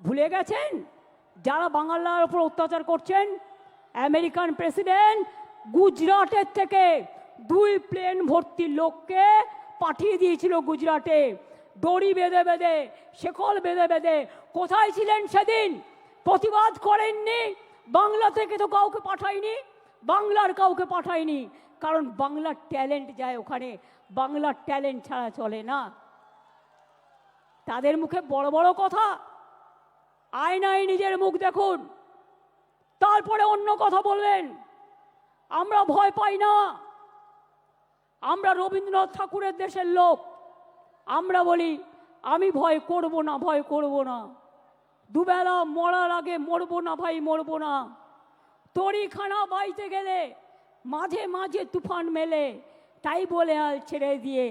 Speaker 1: ভুলে গেছেন যারা বাংলার উপর অত্যাচার করছেন? আমেরিকান প্রেসিডেন্ট গুজরাটের থেকে 2 প্লেন ভর্তি লোককে পাঠিয়ে দিয়েছিল গুজরাটে, দড়ি বেঁধে বেঁধে, শেকল বেঁধে বেঁধে। কোথায় ছিলেন সেদিন? প্রতিবাদ করেননি। বাংলা থেকে তো কাউকে পাঠায়নি, বাংলার কাউকে পাঠায়নি, কারণ বাংলার ট্যালেন্ট যায় ওখানে। বাংলার ট্যালেন্ট ছাড়া চলে না। তাদের মুখে বড় বড় কথা, আয়নায় নিজের মুখ দেখুন, তারপরে অন্য কথা বলবেন। আমরা ভয় পাই না, আমরা রবীন্দ্রনাথ ঠাকুরের দেশের লোক। আমরা বলি আমি ভয় করব না, ভয় করব না, দুবেলা মরার আগে মরবো না ভাই, মরবো না। তরিখানা বাইতে গেলে মাঝে মাঝে তুফান মেলে, তাই বলে আর ছেড়ে দিয়ে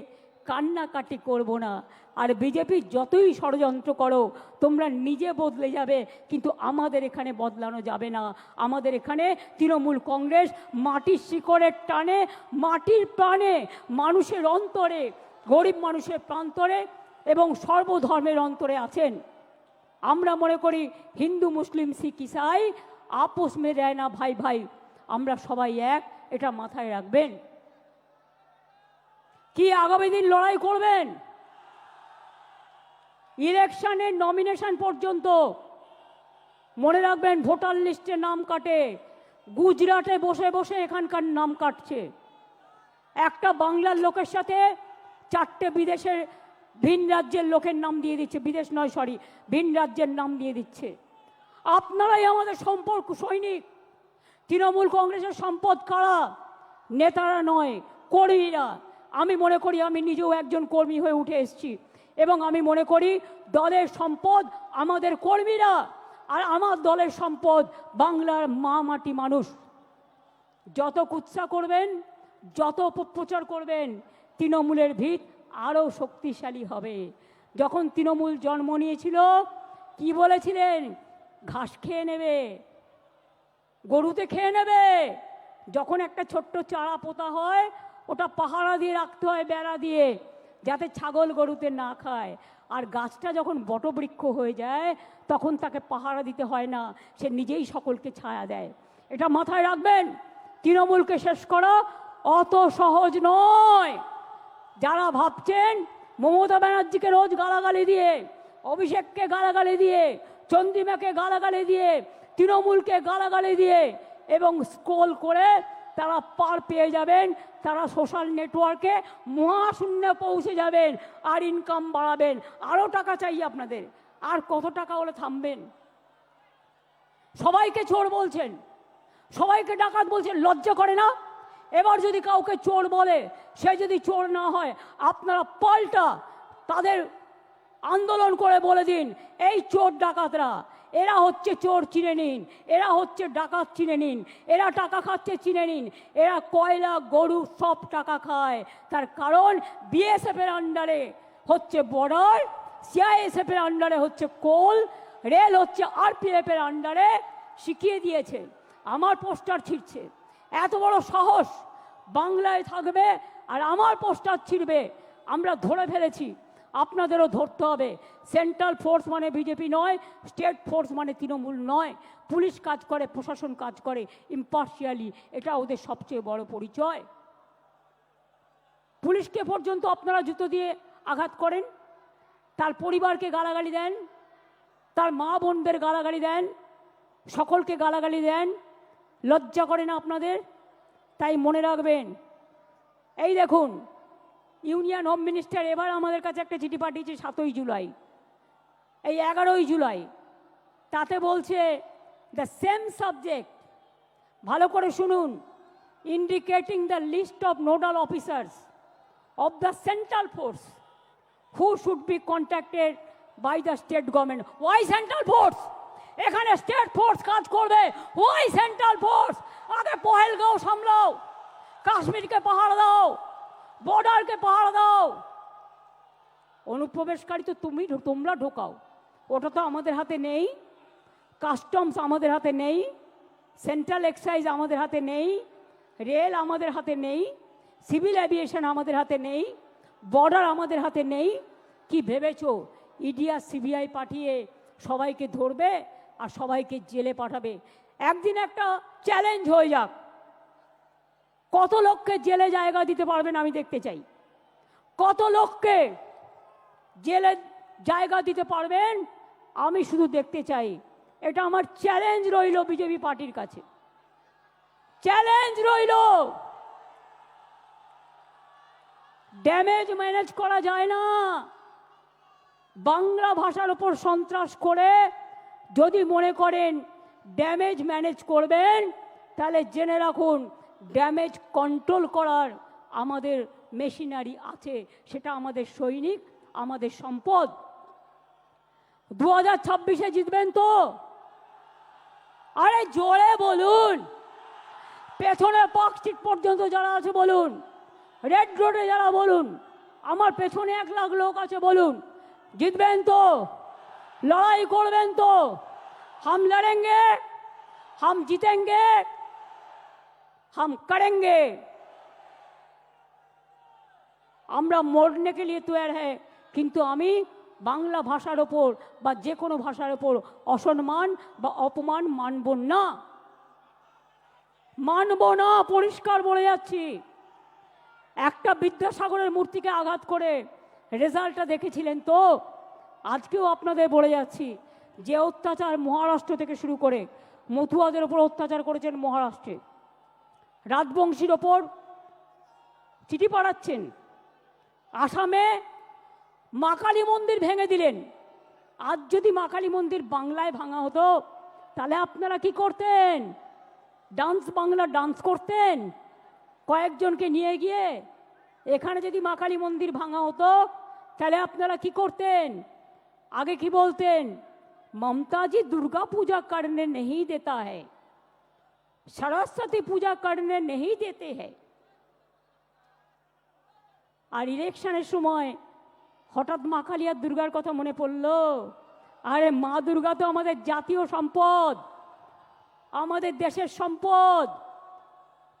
Speaker 1: কান্নাকাটি করব না। আর বিজেপি যতই ষড়যন্ত্র করো তোমরা নিজে বদলে যাবে, কিন্তু আমাদের এখানে বদলানো যাবে না। আমাদের এখানে তৃণমূল কংগ্রেস মাটির শিকড়ের টানে, মাটির প্রাণে, মানুষের অন্তরে, গরিব মানুষের প্রান্তরে এবং সর্বধর্মের অন্তরে আছেন। আমরা মনে করি হিন্দু মুসলিম শিখ ইসাই আপোষ মে দেয় না ভাই ভাই, আমরা সবাই এক, এটা মাথায় রাখবেন। কি আগামী দিন লড়াই করবেন? ইলেকশনের নমিনেশন পর্যন্ত মনে রাখবেন, ভোটার লিস্টে নাম কাটে, গুজরাটে বসে বসে এখানকার নাম কাটছে। একটা বাংলার লোকের সাথে 4টে বিদেশের ভিন রাজ্যের লোকের নাম দিয়ে দিচ্ছে, বিদেশ নয় সরি, ভিন রাজ্যের নাম দিয়ে দিচ্ছে। আপনারাই আমাদের সম্পর্ক সৈনিক। তৃণমূল কংগ্রেসের সম্পদ কারা? নেতারা নয়, কর্মীরা। আমি মনে করি, আমি নিজেও একজন কর্মী হয়ে উঠে এসেছি, এবং আমি মনে করি দলের সম্পদ আমাদের কর্মীরা, আর আমার দলের সম্পদ বাংলার মা মাটি মানুষ। যত কুৎসা করবেন, যত অপপ্রচার করবেন, তৃণমূলের ভিত আরও শক্তিশালী হবে। যখন তৃণমূল জন্ম নিয়েছিল কি বলেছিলেন? ঘাস খেয়ে নেবে, গরুতে খেয়ে নেবে। যখন একটা ছোট্ট চারা পোতা হয় ওটা পাহারা দিয়ে রাখতে হয়, বেড়া দিয়ে, যাতে ছাগল গরুতে না খায়। আর গাছটা যখন বটবৃক্ষ হয়ে যায় তখন তাকে পাহারা দিতে হয় না, সে নিজেই সকলকে ছায়া দেয়। এটা মাথায় রাখবেন। তৃণমূলকে শেষ করা অত সহজ নয়। যারা ভাবছেন মমতা ব্যানার্জিকে রোজ গালাগালি দিয়ে, অভিষেককে গালাগালি দিয়ে, চন্দ্রিমাকে গালাগালি দিয়ে, তৃণমূলকে গালাগালি দিয়ে এবং স্ক্রোল করে তারা পার পেয়ে যাবেন, তারা সোশ্যাল নেটওয়ার্কে মহাশূন্যে পৌঁছে যাবেন আর ইনকাম বাড়াবেন। আরও টাকা চাই আপনাদের, আর কত টাকা হলে থামবেন? সবাইকে চোর বলছেন, সবাইকে ডাকাত বলছেন, লজ্জা করে না? এবার যদি কাউকে চোর বলে, সে যদি চোর না হয়, আপনারা পাল্টা তাদের আন্দোলন করে বলে দিন, এই চোর ডাকাতরা, এরা হচ্ছে চোর, চিনে নিন। এরা হচ্ছে ডাকাত, চিনে নিন। এরা টাকা খাচ্ছে, চিনে নিন। এরা কয়লা, গরু সব টাকা খায়। তার কারণ বিএসএফ এর আন্ডারে হচ্ছে বর্ডার, সিআইএসএফ এর আন্ডারে হচ্ছে কোল, রেল হচ্ছে আরপিএফ এর আন্ডারে। শিখিয়ে দিয়েছে, আমার পোস্টার ছিঁড়ছে। এত বড় সাহস, বাংলায় থাকবে আর আমার পোস্টার ছিঁড়বে। আমরা ধরে ফেলেছি, আপনাদেরও ধরতে হবে। সেন্ট্রাল ফোর্স মানে বিজেপি নয়, স্টেট ফোর্স মানে তৃণমূল নয়। পুলিশ কাজ করে, প্রশাসন কাজ করে ইম্পার্শিয়ালি, এটা ওদের সবচেয়ে বড় পরিচয়। পুলিশকে পর্যন্ত আপনারা জুতো দিয়ে আঘাত করেন, তার পরিবারকে গালাগালি দেন, তার মা বোনদের গালাগালি দেন, সকলকে গালাগালি দেন। লজ্জা করে না আপনাদের? তাই মনে রাখবেন, এই দেখুন, ইউনিয়ন হোম মিনিস্টার এবার আমাদের কাছে একটা চিঠি পাঠিয়েছে 7ই জুলাই, এই 11ই জুলাই। তাতে বলছে দ্য সেম সাবজেক্ট, ভালো করে শুনুন, indicating the list of nodal officers of the central force who should be contacted by the state government. Why central force? এখানে স্টেট ফোর্স কাজ করবে। Why central force? আগে পহেলগাঁও সামলাও, কাশ্মীরকে পাহাড় দাও, বর্ডারকে পাহাড় দাও। অনুপ্রবেশকারী তো তোমরা ঢোকাও, ওটা তো আমাদের হাতে নেই। কাস্টমস আমাদের হাতে নেই, সেন্ট্রাল এক্সাইজ আমাদের হাতে নেই, রেল আমাদের হাতে নেই, সিভিল এভিয়েশন আমাদের হাতে নেই, বর্ডার আমাদের হাতে নেই। কি ভেবেছো ইডি আর সিবিআই পাঠিয়ে সবাইকে ধরবে আর সবাইকে জেলে পাঠাবে? একদিন একটা চ্যালেঞ্জ হয়ে যাক, কত লোককে জেলে জায়গা দিতে পারবেন আমি দেখতে চাই। কত লোককে জেলে জায়গা দিতে পারবেন আমি শুধু দেখতে চাই। এটা আমার চ্যালেঞ্জ রইল বিজেপি পার্টির কাছে, চ্যালেঞ্জ রইল। ড্যামেজ ম্যানেজ করা যায় না। বাংলা ভাষার উপর সন্ত্রাস করে যদি মনে করেন ড্যামেজ ম্যানেজ করবেন, তাহলে জেনে রাখুন ড্যামেজ কন্ট্রোল করার আমাদের মেশিনারি আছে, সেটা আমাদের সৈনিক, আমাদের সম্পদ। 2026-এ জিতবেন তো? আরে জোরে বলুন। পেছনে পার্ক স্ট্রিট পর্যন্ত যারা আছে বলুন, রেড রোডে যারা বলুন, আমার পেছনে 1 লাখ লোক আছে বলুন, জিতবেন তো? লড়াই করবেন তো? हम लड़ेंगे, हम जीतेंगे, हम करेंगे। আমরা মরने के लिए तैयार है, কিন্তু আমি বাংলা ভাষার ওপর বা যে কোনো ভাষার ওপর অসম্মান বা অপমান মানব না, মানব না, পরিষ্কার বলে যাচ্ছি। একটা বিদ্যাসাগরের মূর্তিকে আঘাত করে রেজাল্টটা দেখেছিলেন তো? আজকেও আপনাদের বলে যাচ্ছি, যে অত্যাচার মহারাষ্ট্র থেকে শুরু করে মতুয়াদের ওপর অত্যাচার করেছেন মহারাষ্ট্রে, রাজবংশীর ওপর চিঠি পাঠাচ্ছেন, আসামে মা কালী মন্দির ভেঙে দিলেন। আজ যদি মা কালী মন্দির বাংলায় ভাঙা হতো তাহলে আপনারা কি করতেন? ডান্স বাংলা ডান্স করতেন কয়েকজনকে নিয়ে গিয়ে। এখানে যদি মা কালী মন্দির ভাঙা হতো তাহলে আপনারা কি করতেন? আগে কি বলতেন? ममता जी दुर्गा पूजा करने नहीं देता है, सरस्वती पूजा करने नहीं देते हैं। আর ইলেকশনের সময় হঠাৎ মা কালী আর দুর্গার কথা মনে পড়লো। আরে মা দুর্গা তো আমাদের জাতীয় সম্পদ, আমাদের দেশের সম্পদ।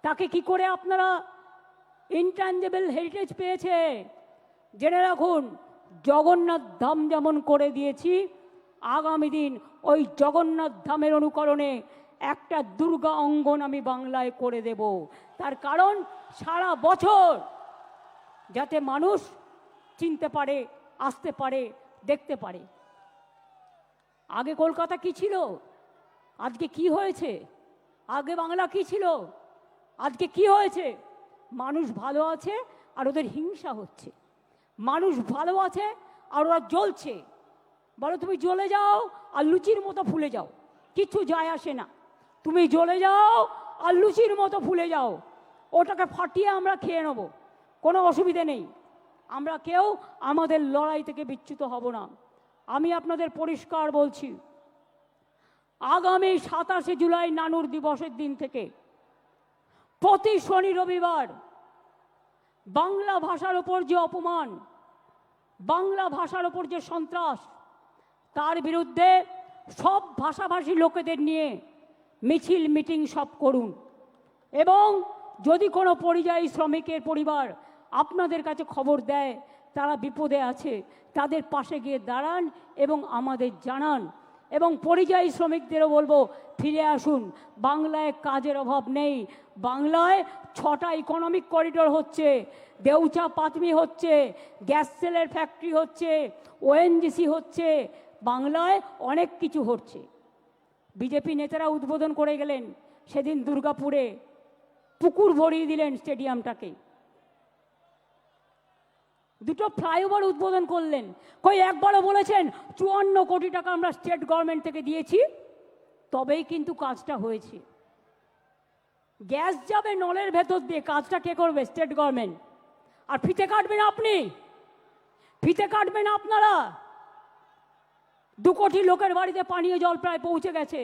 Speaker 1: তাকে কি করে আপনারা ইনট্যাঞ্জেবল হেরিটেজ পেয়েছে? জেনে রাখুন, জগন্নাথ ধাম যেমন করে দিয়েছি, আগামী দিন ওই জগন্নাথ ধামের অনুকরণে একটা দুর্গা অঙ্গন আমি বাংলায় করে দেব। তার কারণ সারা বছর যাতে মানুষ চিনতে পারে, আসতে পারে, দেখতে পারে। আগে কলকাতা কি ছিল, আজকে কি হয়েছে? আগে বাংলা কি ছিল, আজকে কি হয়েছে? মানুষ ভালো আছে আর ওদের হিংসা হচ্ছে, মানুষ ভালো আছে আর ওরা জ্বলছে। বলো তুমি জ্বলে যাও আর লুচির মতো ফুলে যাও, কিচ্ছু যায় আসে না। তুমি জ্বলে যাও আর লুচির মতো ফুলে যাও, ওটাকে ফাটিয়ে আমরা খেয়ে নেব, কোনো অসুবিধে নেই। আমরা কেউ আমাদের লড়াই থেকে বিচ্যুত হব না। আমি আপনাদের পরিষ্কার বলছি, আগামী 27শে জুলাই নানুর দিবসের দিন থেকে প্রতি শনি রবিবার বাংলা ভাষার ওপর যে অপমান, বাংলা ভাষার ওপর যে সন্ত্রাস, তার বিরুদ্ধে সব ভাষাভাষী লোকেদের নিয়ে মিছিল মিটিং সব করুন। এবং যদি কোনো পরিযায়ী শ্রমিকের পরিবার আপনাদের কাছে খবর দেয় তারা বিপদে আছে, তাদের পাশে গিয়ে দাঁড়ান এবং আমাদের জানান। এবং পরিযায়ী শ্রমিকদেরও বলবো ফিরে আসুন, বাংলায় কাজের অভাব নেই। বাংলায় 6টা ইকোনমিক করিডোর হচ্ছে, দেউচা পাতমি হচ্ছে, গ্যাস সেলের ফ্যাক্টরি হচ্ছে, ওএনজিসি হচ্ছে, বাংলায় অনেক কিছু হচ্ছে। বিজেপি নেতারা উদ্বোধন করে গেলেন সেদিন দুর্গাপুরে, পুকুর ভরিয়ে দিলেন স্টেডিয়ামটাকে, 2টো ফ্লাইওভার উদ্বোধন করলেন। কই একবারও বলেছেন 54 কোটি টাকা আমরা স্টেট গভর্নমেন্ট থেকে দিয়েছি, তবেই কিন্তু কাজটা হয়েছে। গ্যাস যাবে নলের ভেতর দিয়ে, কাজটা কে করবে? State government. আর ফিতে কাটবেন আপনি, ফিতে কাটবেন আপনারা। 2 কোটি লোকের বাড়িতে পানীয় জল প্রায় পৌঁছে গেছে।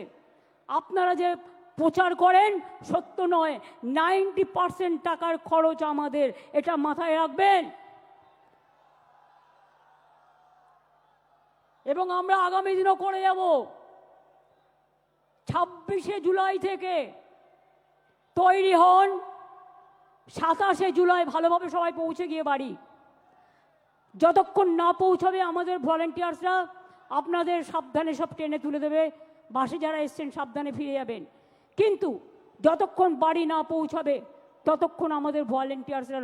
Speaker 1: আপনারা যে প্রচার করেন সত্য নয়, 90% টাকার খরচ আমাদের, এটা মাথায় রাখবেন। এবং আমরা আগামী দিনও করে যাব। 26শে জুলাই থেকে তৈরি হন, 27শে জুলাই ভালোভাবে সবাই পৌঁছে গিয়ে বাড়ি। যতক্ষণ না পৌঁছাবে আমাদের ভলেন্টিয়ার্সরা আপনাদের সাবধানে সব টেনে তুলে দেবে, বাসে যারা এসছেন সাবধানে ফিরে যাবেন। কিন্তু যতক্ষণ বাড়ি না পৌঁছাবে ততক্ষণ আমাদের ভলেন্টিয়ার্সরা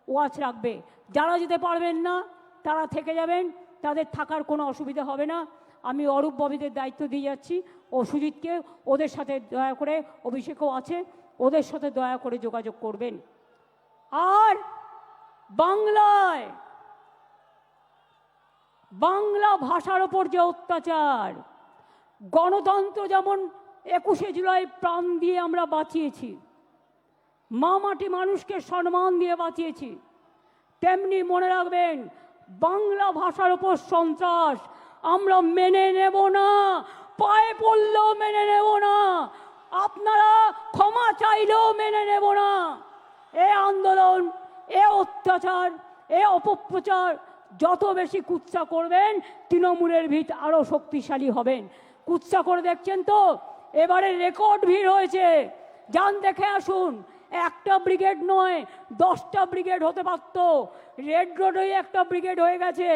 Speaker 1: ওয়াচ রাখবে। যারা যেতে পারবেন না তারা থেকে যাবেন, তাদের থাকার কোনো অসুবিধা হবে না। আমি অরূপ ববিদের দায়িত্ব দিয়ে যাচ্ছি, ও সুজিতকে, ওদের সাথে দয়া করে, অভিষেকও আছে, ওদের সাথে দয়া করে যোগাযোগ করবেন। আর বাংলায় বাংলা ভাষার ওপর যে অত্যাচার, গণতন্ত্র যেমন 21শে জুলাই প্রাণ দিয়ে আমরা বাঁচিয়েছি, মা মাটি মানুষকে সম্মান দিয়ে বাঁচিয়েছি, তেমনি মনে রাখবেন বাংলা ভাষার উপর সন্ত্রাস আমরা মেনে নেব না, পায়ে পড়লেও মেনে নেব না, আপনারা ক্ষমা চাইলেও মেনে নেব না। এ আন্দোলন, এ অত্যাচার, এ অপপ্রচার যত বেশি কুৎসা করবেন তৃণমূলের ভিত আরো শক্তিশালী হবেন। কুৎসা করে দেখছেন তো, এবারে রেকর্ড ভিড় হয়েছে, যান দেখে আসুন। একটা ব্রিগেড নয়, 10টা ব্রিগেড হতে পারত। রেড রোডে একটা ব্রিগেড হয়ে গেছে,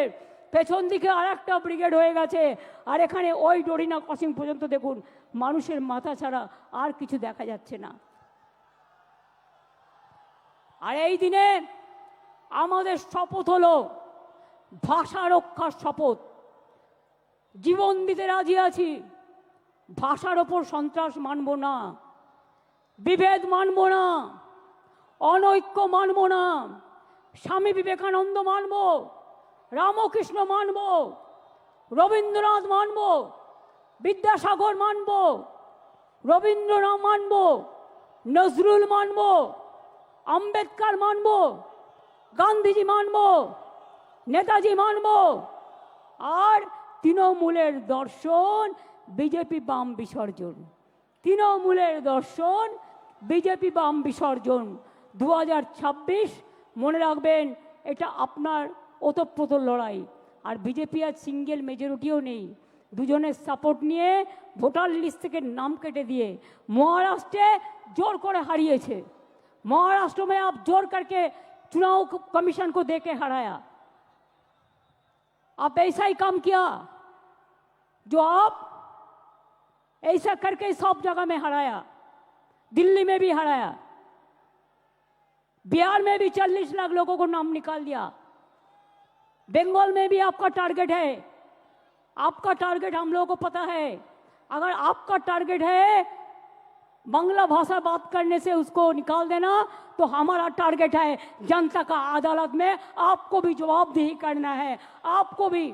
Speaker 1: পেছন দিকে আর একটা ব্রিগেড হয়ে গেছে, আর এখানে ওই ডরিনা ক্রসিং পর্যন্ত দেখুন, মানুষের মাথা ছাড়া আর কিছু দেখা যাচ্ছে না। আর এই দিনে আমাদের শপথ হলো ভাষা রক্ষার শপথ। জীবন দিতে রাজি আছি, ভাষার ওপর সন্ত্রাস মানব না, বিভেদ মানব না, অনৈক্য মানব না। স্বামী বিবেকানন্দ মানব, রামকৃষ্ণ মানব, রবীন্দ্রনাথ মানব, বিদ্যাসাগর মানব, রবীন্দ্রনাথ মানব, নজরুল মানব, আম্বেদকর মানব, গান্ধীজি মানব, নেতাজি মানব। আর তৃণমূলের দর্শন বিজেপি বাম বিসর্জন, তৃণমূলের দর্শন বিজেপি বাম বিসর্জন। 2026 মনে রাখবেন, এটা আপনার ওতপ্রোত লড়াই। আর বিজেপি আর সিঙ্গেল মেজরিটিও নেই, দুজনের সাপোর্ট নিয়ে ভোটার লিস্ট থেকে নাম কেটে দিয়ে মহারাষ্ট্রে জোর করে হারিয়েছে। महाराष्ट्र में आप जोर करके चुनाव कमीशन को देके हराया। आप ऐसा ही काम किया जो आप ऐसा करके सब जगह में हराया, दिल्ली में भी हराया, बिहार में भी 40 लाख लोगों को नाम निकाल दिया, बंगाल में भी आपका टारगेट है। आपका टारगेट हम लोगों को पता है। अगर आपका टारगेट है बांग्ला भाषा बात करने से उसको निकाल देना, तो हमारा टारगेट है जनता का अदालत में आपको भी जवाबदेही करना है, आपको भी।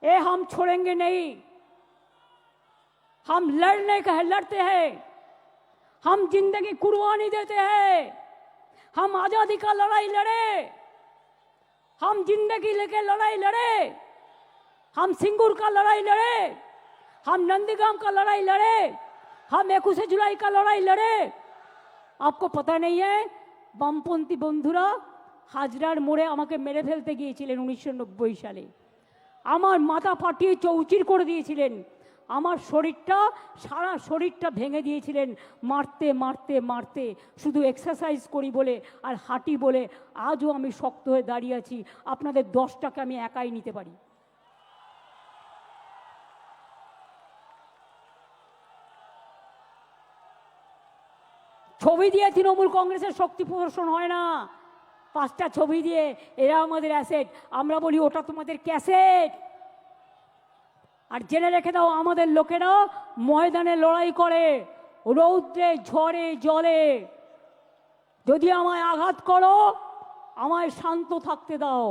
Speaker 1: ये हम छोड़ेंगे नहीं, हम लड़ने का है, लड़ते हैं, हम जिंदगी कुर्बानी देते हैं, हम आजादी का लड़ाई लड़े, हम जिंदगी लेके लड़ाई लड़े, हम सिंगूर का लड़ाई लड़े, हम नंदीग्राम का लड़ाई लड़े, हम 21 जुलाई का लड़ाई लड़े। आपको पता नहीं है, বামপন্থী বন্ধুরা হাজরার মোড়ে আমাকে মেরে ফেলতে গিয়েছিলেন 1990 সালে। আমার মাথা ফাটিয়ে চৌচির করে দিয়েছিলেন, আমার শরীরটা, সারা শরীরটা ভেঙে দিয়েছিলেন মারতে মারতে মারতে। শুধু এক্সারসাইজ করি বলে আর হাঁটি বলে আজও আমি শক্ত হয়ে দাঁড়িয়ে আছি। আপনাদের 10টাকে আমি একাই নিতে পারি। ছবি দিয়ে তৃণমূল কংগ্রেসের শক্তি প্রদর্শন হয় না, 5টা ছবি দিয়ে এরা আমাদের অ্যাসেট, আমরা বলি ওটা তোমাদের ক্যাসেট। আর জেনে রেখে দাও, আমাদের লোকেরা ময়দানে লড়াই করে, রৌদ্রে ঝড়ে জলে। যদি আমায় আঘাত করো, আমায় শান্ত থাকতে দাও,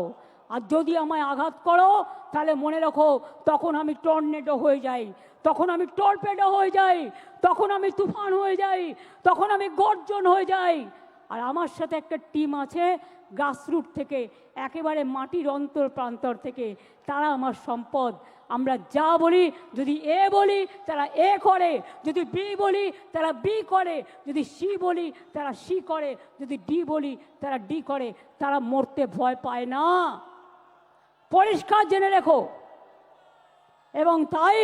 Speaker 1: আর যদি আমায় আঘাত করো তাহলে মনে রাখো তখন আমি টর্নেডো হয়ে যাই, তখন আমি টর্পেডো হয়ে যাই, তখন আমি তুফান হয়ে যাই, তখন আমি গর্জন হয়ে যাই। আর আমার সাথে একটা টিম আছে গ্রাসরুট থেকে, একেবারে মাটির অন্তর প্রান্তর থেকে, তারা আমার সম্পদ। আমরা যা বলি, যদি এ বলি তারা এ করে, যদি বি বলি তারা বি করে, যদি সি বলি তারা সি করে, যদি ডি বলি তারা ডি করে। তারা মরতে ভয় পায় না, পরিষ্কার জেনে রেখো। এবং তাই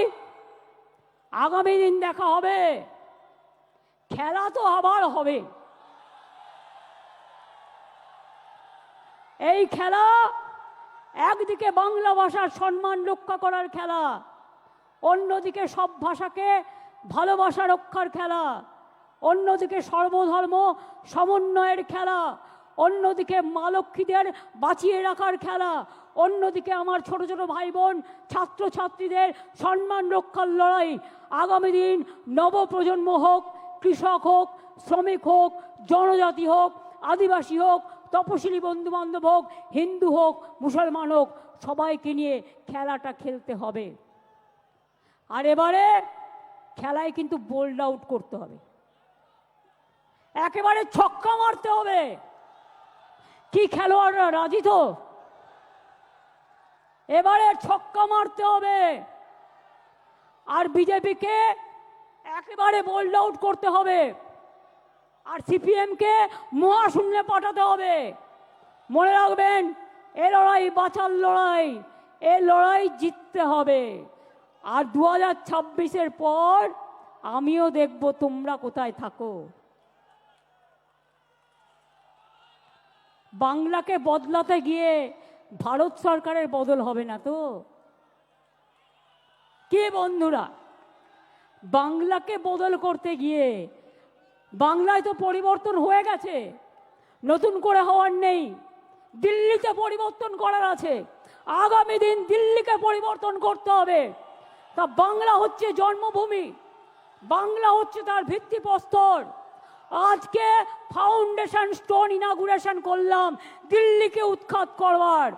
Speaker 1: আগামী দিন দেখা হবে, খেলা তো আবার হবে। এই খেলা একদিকে বাংলা ভাষার সম্মান রক্ষা করার খেলা, অন্যদিকে সব ভাষাকে ভালোবাসা রক্ষার খেলা, অন্যদিকে সর্বধর্ম সমন্বয়ের খেলা, অন্যদিকে মা লক্ষ্মীদের বাঁচিয়ে রাখার খেলা, অন্যদিকে আমার ছোট ছোট ভাই বোন ছাত্রছাত্রীদের সম্মান রক্ষার লড়াই। আগামী দিন নবপ্রজন্ম হোক, কৃষক হোক, শ্রমিক হোক, জনজাতি হোক, আদিবাসী হোক, তপশিলি বন্ধু বান্ধব হোক, হিন্দু হোক, মুসলমান হোক, সবাইকে নিয়ে খেলাটা খেলতে হবে। আর এবারে খেলায় কিন্তু বোল্ড আউট করতে হবে, একেবারে ছক্কা মারতে হবে। কি খেলোয়াড়রা রাজি তো? এবারে ছক্কা মারতে হবে আর বিজেপিকে একেবারে বোল্ড আউট করতে হবে আর সিপিএমকে মহাশূন্যে পাঠাতে হবে। মনে রাখবেন, এ লড়াই বাঁচার লড়াই, এ লড়াই জিততে হবে। আর 2026-এর পর আমিও দেখব তোমরা কোথায় থাকো। বাংলাকে বদলাতে গিয়ে ভারত সরকারের বদল হবে না তো? কে বন্ধুরা, বাংলাকে বদল করতে গিয়ে, বাংলায় তো পরিবর্তন হয়ে গেছে, নতুন করে হওয়ার নেই। দিল্লিতে পরিবর্তন করার আছে, আগামী দিন দিল্লিকে পরিবর্তন করতে হবে। তা বাংলা হচ্ছে জন্মভূমি, বাংলা হচ্ছে তার ভিত্তিপ্রস্তর। আজকে ফাউন্ডেশন স্টোন ইনাগুরেশন করলাম দিল্লিকে উৎখাত করবার।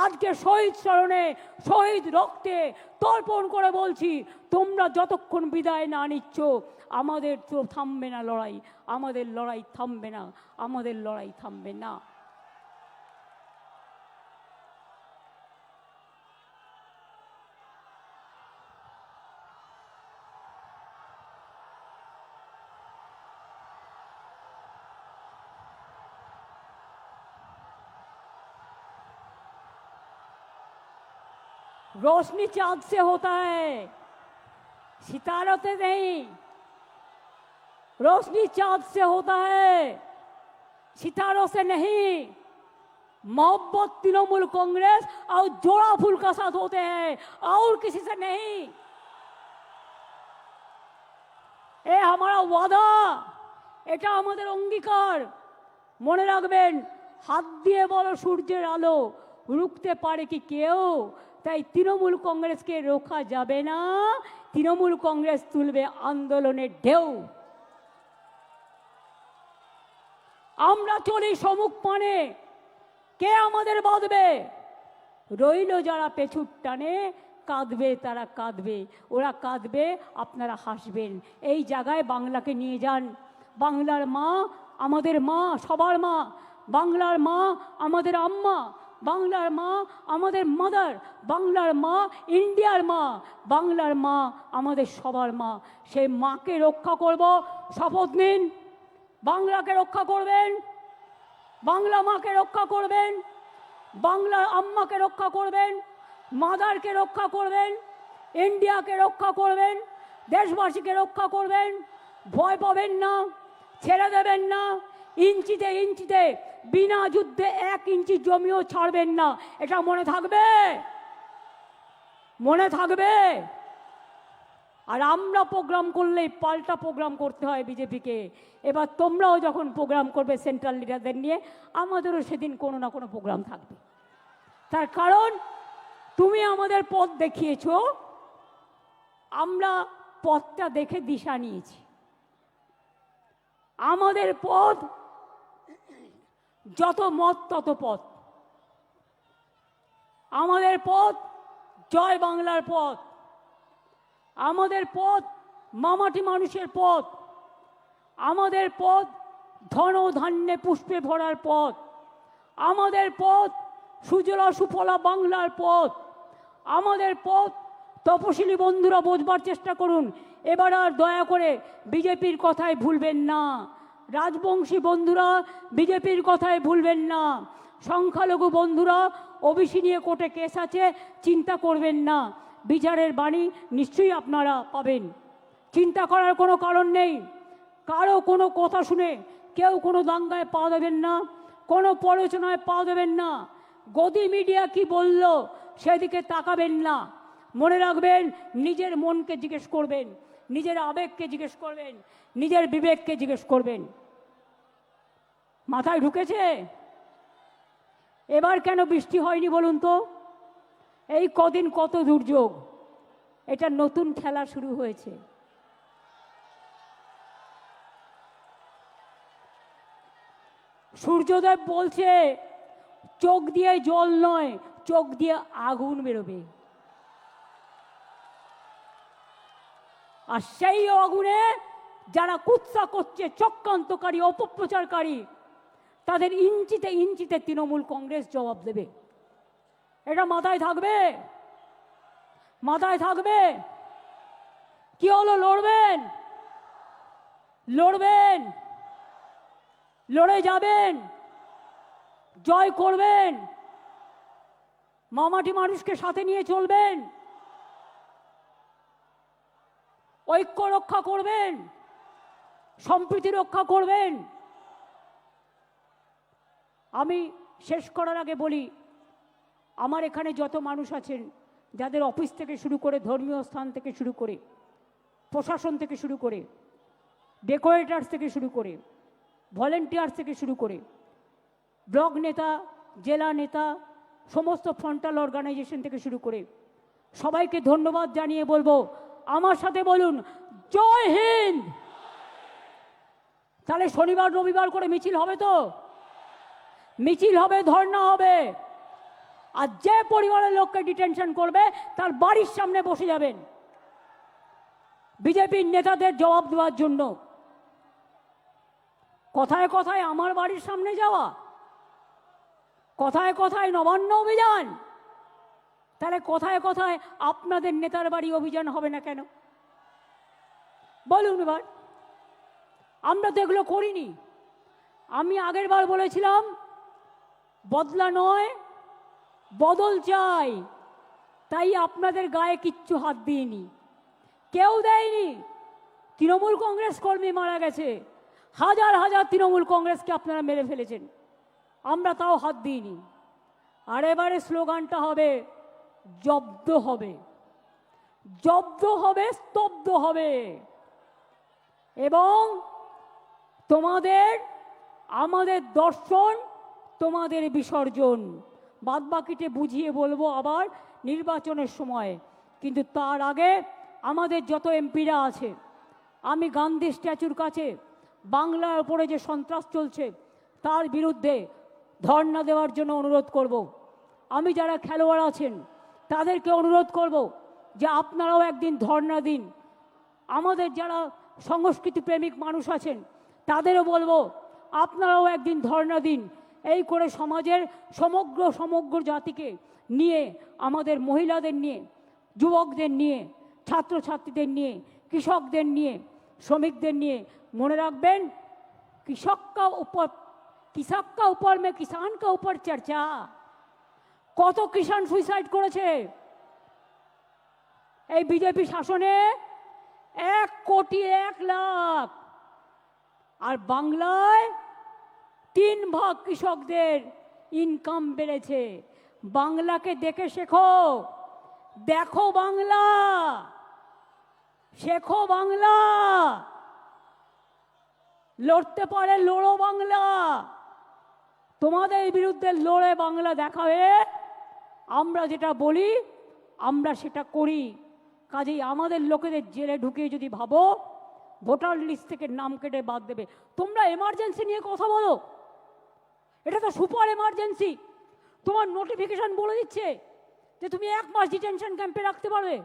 Speaker 1: আজকে শহীদ স্মরণে, শহীদ রক্তে তর্পণ করে বলছি, তোমরা যতক্ষণ বিদায় না নিচ্ছ আমাদের তো থামবে না লড়াই, আমাদের লড়াই থামবে না, আমাদের লড়াই থামবে না। रोशनी चांद से होता है, सितारों से नहीं। रोशनी चांद से होता है, सितारों से नहीं। मोहब्बत तृणमूल कांग्रेस और जोड़ा फूल का साथ होते हैं और किसी से नहीं। ये हमारा वादा, এটা আমাদের অঙ্গীকার। মনে রাখবেন, হাত দিয়ে বলো সূর্যের আলো রুখতে পারে কি কেউ? তাই তৃণমূল কংগ্রেসকে রোখা যাবে না, তৃণমূল কংগ্রেস তুলবে আন্দোলনের ঢেউ। আমরা চলি সমুখ পানে, কে আমাদের বাঁধবে? রইল যারা পেছুর টানে, কাঁদবে তারা কাঁদবে, ওরা কাঁদবে আপনারা হাসবেন। এই জায়গায় বাংলাকে নিয়ে যান। বাংলার মা আমাদের মা, সবার মা। বাংলার মা আমাদের আম্মা, বাংলার মা আমাদের মাদার, বাংলার মা ইন্ডিয়ার মা, বাংলার মা আমাদের সবার মা। সেই মাকে রক্ষা করব, শপথ নিন। বাংলাকে রক্ষা করবেন, বাংলা মাকে রক্ষা করবেন, বাংলার আম্মাকে রক্ষা করবেন, মাদারকে রক্ষা করবেন, ইন্ডিয়াকে রক্ষা করবেন, দেশবাসীকে রক্ষা করবেন। ভয় পাবেন না, ছেড়ে দেবেন না। ইঞ্চিতে ইঞ্চিতে বিনা যুদ্ধে 1 ইঞ্চি জমিও ছাড়বেন না, এটা মনে থাকবে, মনে থাকবে। আর আমরা প্রোগ্রাম করলেই পাল্টা প্রোগ্রাম করতে হয় বিজেপিকে। এবার তোমরাও যখন প্রোগ্রাম করবে সেন্ট্রাল লিডারদের নিয়ে, আমাদেরও সেদিন কোনো না কোনো প্রোগ্রাম থাকবে। তার কারণ তুমি আমাদের পথ দেখিয়েছ, আমরা পথটা দেখে দিশা নিয়েছি। আমাদের পথ যত মত তত পথ, আমাদের পথ জয় বাংলার পথ, আমাদের পথ মামাটি মানুষের পথ, আমাদের পথ ধন ধান্যে পুষ্পে ভরার পথ, আমাদের পথ সুজলা সুফলা বাংলার পথ, আমাদের পথ। তপশিলি বন্ধুরা বোঝবার চেষ্টা করুন, এবার আর দয়া করে বিজেপির কথায় ভুলবেন না। রাজবংশী বন্ধুরা বিজেপির কথায় ভুলবেন না। সংখ্যালঘু বন্ধুরা, ওবিসি নিয়ে কোর্টে কেস আছে, চিন্তা করবেন না, বিচারের বাণী নিশ্চয়ই আপনারা পাবেন। চিন্তা করার কোনো কারণ নেই। কারো কোনো কথা শুনে কেউ কোনো দাঙ্গায় পা দেবেন না, কোনো প্ররোচনায় পা দেবেন না। গদি মিডিয়া কি বলল সেদিকে তাকাবেন না। মনে রাখবেন, নিজের মনকে জিজ্ঞেস করবেন, নিজের আবেগকে জিজ্ঞেস করবেন, নিজের বিবেককে জিজ্ঞেস করবেন। মাথায় ঢুকেছে? এবার কেন বৃষ্টি হয়নি বলুন তো? এই কদিন কত দুর্যোগ, এটা নতুন খেলা শুরু হয়েছে। সূর্যদেব বলছে চোখ দিয়ে জল নয়, চোখ দিয়ে আগুন বেরোবে। আর সেই আগুনে যারা কুৎসা করছে, চক্রান্তকারী, অপপ্রচারকারী, তাদের ইঞ্চিতে ইঞ্চিতে তৃণমূল কংগ্রেস জবাব দেবে। এটা মাথায় থাকবে, মাথায় থাকবে। কি হলো? লড়বেন, লড়বেন, লড়ে যাবেন, জয় করবেন, মামাটি মানুষকে সাথে নিয়ে চলবেন, ঐক্য রক্ষা করবেন, সম্প্রীতি রক্ষা করবেন। আমি শেষ করার আগে বলি, আমার এখানে যত মানুষ আছেন, যাদের অফিস থেকে শুরু করে, ধর্মীয় স্থান থেকে শুরু করে, প্রশাসন থেকে শুরু করে, ডেকোরেটার্স থেকে শুরু করে, ভলেন্টিয়ার্স থেকে শুরু করে, ব্লক নেতা, জেলা নেতা, সমস্ত ফ্রন্টাল অর্গানাইজেশন থেকে শুরু করে সবাইকে ধন্যবাদ জানিয়ে বলবো, আমার সাথে বলুন জয় হিন্দ। তাহলে শনিবার রবিবার করে মিছিল হবে তো? মিছিল হবে, ধর্ণা হবে। আর যে পরিবারের লোককে ডিটেনশন করবে তার বাড়ির সামনে বসে যাবেন বিজেপির নেতাদের জবাব দেওয়ার জন্য। কথায় কথায় আমার বাড়ির সামনে যাওয়া, কথায় কথায় নবান্ন অভিযান, তাহলে কথায় কথায় আপনাদের নেতার বাড়ি অভিযান হবে না কেন? বলুন এবার। আমরা তো এগুলো করিনি। আমি আগের বার বলেছিলাম বদলা নয়, বদল চাই। তাই আপনাদের গায়ে কিচ্ছু হাত দিইনি, কেউ দেয়নি। তৃণমূল কংগ্রেস কর্মী মারা গেছে, হাজার হাজার তৃণমূল কংগ্রেসকে আপনারা মেরে ফেলেছেন, আমরা তাও হাত দিইনি। আর এবারে স্লোগানটা হবে জব্দ হবে, জব্দ হবে, স্তব্ধ হবে। এবং তোমাদের আমাদের দর্শন, তোমাদের বিসর্জন। বাদবাকিতে বুঝিয়ে বলবো আবার নির্বাচনের সময়। কিন্তু তার আগে আমাদের যত এমপিরা আছে, আমি গান্ধী স্ট্যাচুর কাছে বাংলার উপরে যে সন্ত্রাস চলছে তার বিরুদ্ধে ধর্ণা দেওয়ার জন্য অনুরোধ করব। আমি যারা খেলোয়াড় আছেন তাদেরকে অনুরোধ করব যে আপনারাও একদিন ধর্ণা দিন। আমাদের যারা সংস্কৃতি প্রেমিক মানুষ আছেন তাদেরও বলবো আপনারাও একদিন ধর্ণা দিন। এই করে সমাজের সমগ্র জাতিকে নিয়ে, আমাদের মহিলাদের নিয়ে, যুবকদের নিয়ে, ছাত্রছাত্রীদের নিয়ে, কৃষকদের নিয়ে, শ্রমিকদের নিয়ে, মনে রাখবেন কৃষক কা উপর মে কিষান কা উপর চর্চা। কত কিষান সুইসাইড করেছে এই বিজেপি শাসনে? 1,01,00,000। আর বাংলায় 3 ভাগ কৃষকদের ইনকাম বেড়েছে। বাংলাকে দেখে শেখো, দেখো বাংলা, শেখো বাংলা। লড়তে পারে লড়ো বাংলা। তোমাদের বিরুদ্ধে লড়ে বাংলা দেখাবে। আমরা যেটা বলি আমরা সেটা করি। কাজেই আমাদের লোকেদের জেলে ঢুকিয়ে যদি ভাবো ভোটার লিস্ট থেকে নাম কেটে বাদ দেবে, তোমরা এমার্জেন্সি নিয়ে কথা বলো, এটা তো সুপার এমার্জেন্সি। তোমার নোটিফিকেশন বলে দিচ্ছে যে তুমি 1 মাস ডিটেনশন ক্যাম্পে রাখতে পারবে।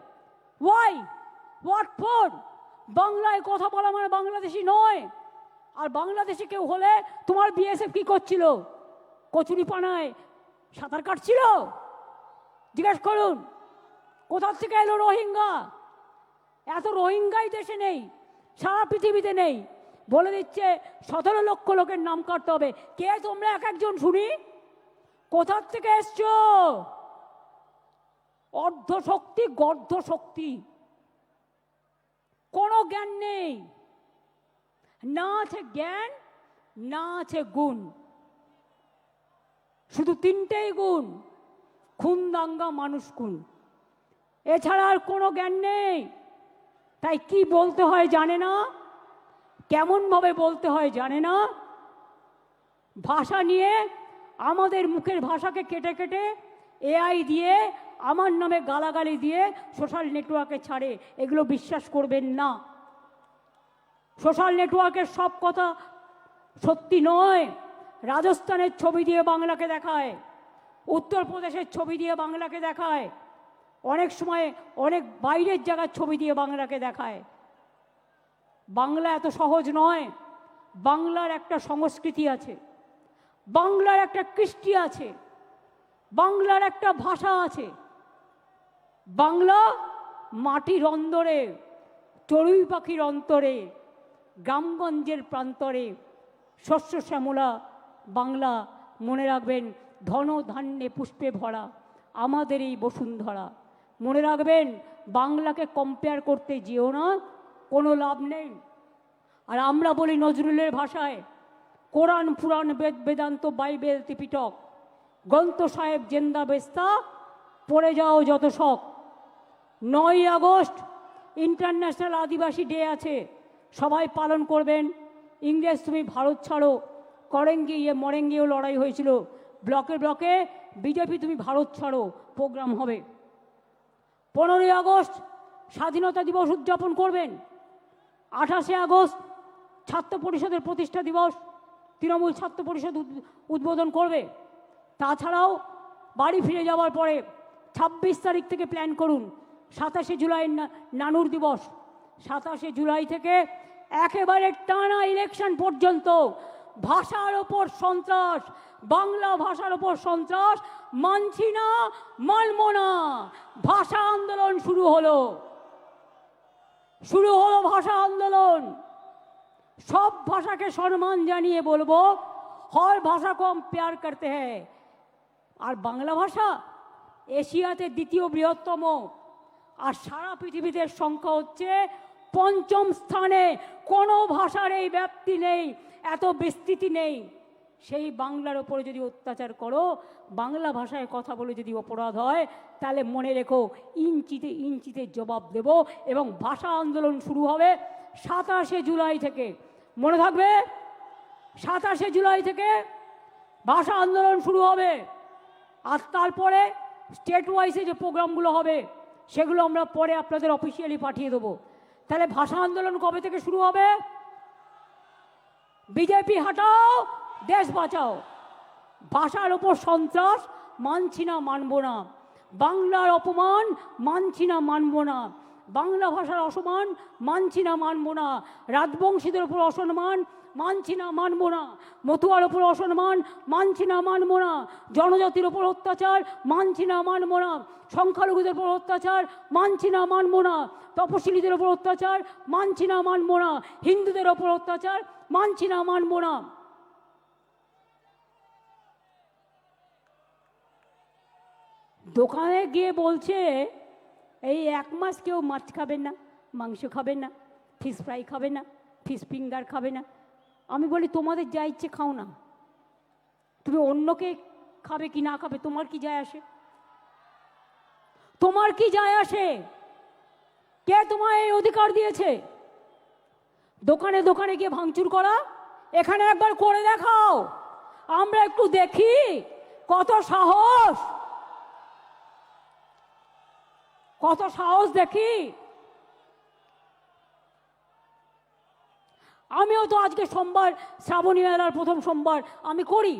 Speaker 1: ওয়াই? What for? বাংলায় কথা বলা মানে বাংলাদেশি নয়। আর বাংলাদেশি কেউ হলে তোমার বিএসএফ কি করছিল? কচুরিপানায় সাঁতার কাটছিল? জিজ্ঞেস করুন। কোথা থেকে এলো রোহিঙ্গা? এত রোহিঙ্গাই দেশে নেই, সারা পৃথিবীতে নেই। বলে দিচ্ছে 17 লক্ষ লোকের নাম কাটতে হবে। কে তোমরা এক একজন শুনি? কোথা থেকে এসছো? অর্ধ শক্তি, গর্ধ শক্তি, কোনো জ্ঞান নেই। না আছে জ্ঞান, না আছে গুণ। শুধু 3টেই গুণ: খুন, দাঙ্গা, মানুষ খুন। এছাড়া আর কোনো জ্ঞান নেই। তাই কি বলতে হয় জানে না, কেমন ভাবে বলতে হয় জানে না। ভাষা নিয়ে আমাদের মুখের ভাষাকে কেটে কেটে এআই দিয়ে আমার নামে গালাগালি দিয়ে সোশ্যাল নেটওয়ার্কে ছাড়ে। এগুলো বিশ্বাস করবেন না। সোশ্যাল নেটওয়ার্কের সব কথা সত্যি নয়। রাজস্থানের ছবি দিয়ে বাংলাকে দেখায়, উত্তরপ্রদেশের ছবি দিয়ে বাংলাকে দেখায়, অনেক সময় অনেক বাইরের জায়গার ছবি দিয়ে বাংলাকে দেখায়। বাংলা এত সহজ নয়। বাংলার একটা সংস্কৃতি আছে, বাংলার একটা কৃষ্টি আছে, বাংলার একটা ভাষা আছে। বাংলা মাটির অন্দরে, চড়ুই পাখির অন্তরে, গ্রামগঞ্জের প্রান্তরে শস্য শ্যামলা বাংলা। মনে রাখবেন, ধন ধান্যে পুষ্পে ভরা আমাদের এই বসুন্ধরা। মনে রাখবেন, বাংলাকে কম্পেয়ার করতে যেও না, কোনো লাভ নেই। আর আমরা বলি নজরুলের ভাষায়, কোরআন পুরাণ বেদ বেদান্ত বাইবেল ত্রিপিটক গ্রন্থ সাহেব জেন্দা বেস্তা, পড়ে যাও যত শখ। 9ই আগস্ট ইন্টারন্যাশনাল আদিবাসী ডে আছে, সবাই পালন করবেন। ইংরেজ তুমি ভারত ছাড়ো করেঙ্গে ইয়ে মরেঙ্গেও লড়াই হয়েছিল, ব্লকে ব্লকে বিজেপি তুমি ভারত ছাড়ো প্রোগ্রাম হবে। 15ই আগস্ট স্বাধীনতা দিবস উদযাপন করবেন। 28শে আগস্ট ছাত্র পরিষদের প্রতিষ্ঠা দিবস, তৃণমূল ছাত্র পরিষদ উদ্বোধন করবে। তাছাড়াও বাড়ি ফিরে যাওয়ার পরে 26 তারিখ থেকে প্ল্যান করুন 27শে জুলাই নানুর দিবস। 27শে জুলাই থেকে একেবারে টানা ইলেকশন পর্যন্ত ভাষার ওপর সন্ত্রাস, বাংলা ভাষার ওপর সন্ত্রাস, মানছি না, মানব না। ভাষা আন্দোলন শুরু হলো, শুরু হলো ভাষা আন্দোলন। সব ভাষাকে সম্মান জানিয়ে বলবো, হর ভাষা কো हम प्यार करते हैं। আর বাংলা ভাষা এশিয়াতে দ্বিতীয় বৃহত্তম, আর সারা পৃথিবীতে সংখ্যা হচ্ছে 5ম স্থানে। কোনো ভাষার এই ব্যাপ্তি নেই, এত বিস্তৃতি নেই। সেই বাংলার ওপরে যদি অত্যাচার করো, বাংলা ভাষায় কথা বলে যদি অপরাধ হয়, তাহলে মনে রেখো, ইঞ্চিতে ইঞ্চিতে জবাব দেব। এবং ভাষা আন্দোলন শুরু হবে 27শে জুলাই থেকে। মনে থাকবে, 27শে জুলাই থেকে ভাষা আন্দোলন শুরু হবে। আর তারপরে স্টেট ওয়াইজে যে প্রোগ্রামগুলো হবে, সেগুলো আমরা পরে আপনাদের অফিসিয়ালি পাঠিয়ে দেবো। তাহলে ভাষা আন্দোলন কবে থেকে শুরু হবে? বিজেপি হটাও, দেশ বাঁচাও। ভাষার ওপর সন্ত্রাস, মানছি না, মানব না। বাংলার অপমান, মানছি না, মানব না। বাংলা ভাষার অসম্মান, মানছি না, মানব না। রাজবংশীদের ওপর অসম্মান, মানছি না, মানব না। মতুয়ার ওপর অসম্মান, মানছি না, মানব না। জনজাতির ওপর অত্যাচার, মানছি না, মানব না। সংখ্যালঘুদের ওপর অত্যাচার, মানছি না, মানব না। তপশিলীদের ওপর অত্যাচার, মানছি না, মানব না। হিন্দুদের ওপর অত্যাচার, মানছি না, মানব না। দোকানে গিয়ে বলছে, এই 1 মাস কেউ মাছ খাবেন না, মাংস খাবেন না, ফিশ ফ্রাই খাবে না, ফিশ ফিঙ্গার খাবে না। আমি বলি, তোমাদের যা ইচ্ছে খাও না, তুমি অন্যকে খাবে কি না খাবে তোমার কি যায় আসে? তোমার কি যায় আসে? কে তোমায় এই অধিকার দিয়েছে দোকানে দোকানে গিয়ে ভাঙচুর করা? এখানে একবার করে দেখাও, আমরা একটু দেখি কত সাহস, কত সাহস দেখি। আমিও তো আজকে সোমবার, শ্রাবণী মেলার প্রথম সোমবার আমি করি,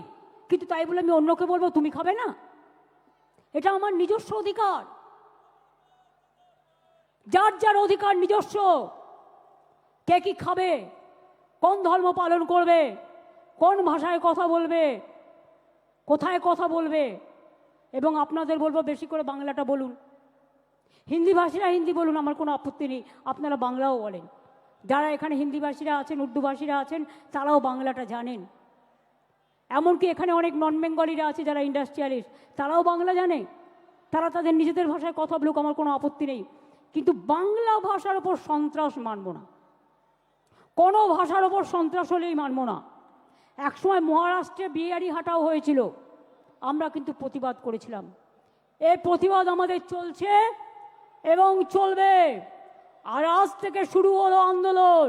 Speaker 1: কিন্তু তাই বলে আমি অন্যকে বলবো তুমি খাবে না? এটা আমার নিজস্ব অধিকার। যার যার অধিকার নিজস্ব। কে কি খাবে, কোন ধর্ম পালন করবে, কোন ভাষায় কথা বলবে, কোথায় কথা বলবে। এবং আপনাদের বলবো, বেশি করে বাংলাটা বলুন। হিন্দি ভাষীরা হিন্দি বলুন, আমার কোনো আপত্তি নেই, আপনারা বাংলাও বলেন। যারা এখানে হিন্দিভাষীরা আছেন, উর্দুভাষীরা আছেন, তারাও বাংলাটা জানেন। এমনকি এখানে অনেক নন বেঙ্গলিরা আছে যারা ইন্ডাস্ট্রিয়ালিস্ট, তারাও বাংলা জানে। তারা তাদের নিজেদের ভাষায় কথা বলুক, আমার কোনো আপত্তি নেই। কিন্তু বাংলা ভাষার ওপর সন্ত্রাস মানব না। কোনো ভাষার ওপর সন্ত্রাস হলেই মানব না। একসময় মহারাষ্ট্রে বিহারি হাঁটাও হয়েছিল, আমরা কিন্তু প্রতিবাদ করেছিলাম। এই প্রতিবাদ আমাদের চলছে এবং চলবে। আর আজ থেকে শুরু হলো আন্দোলন,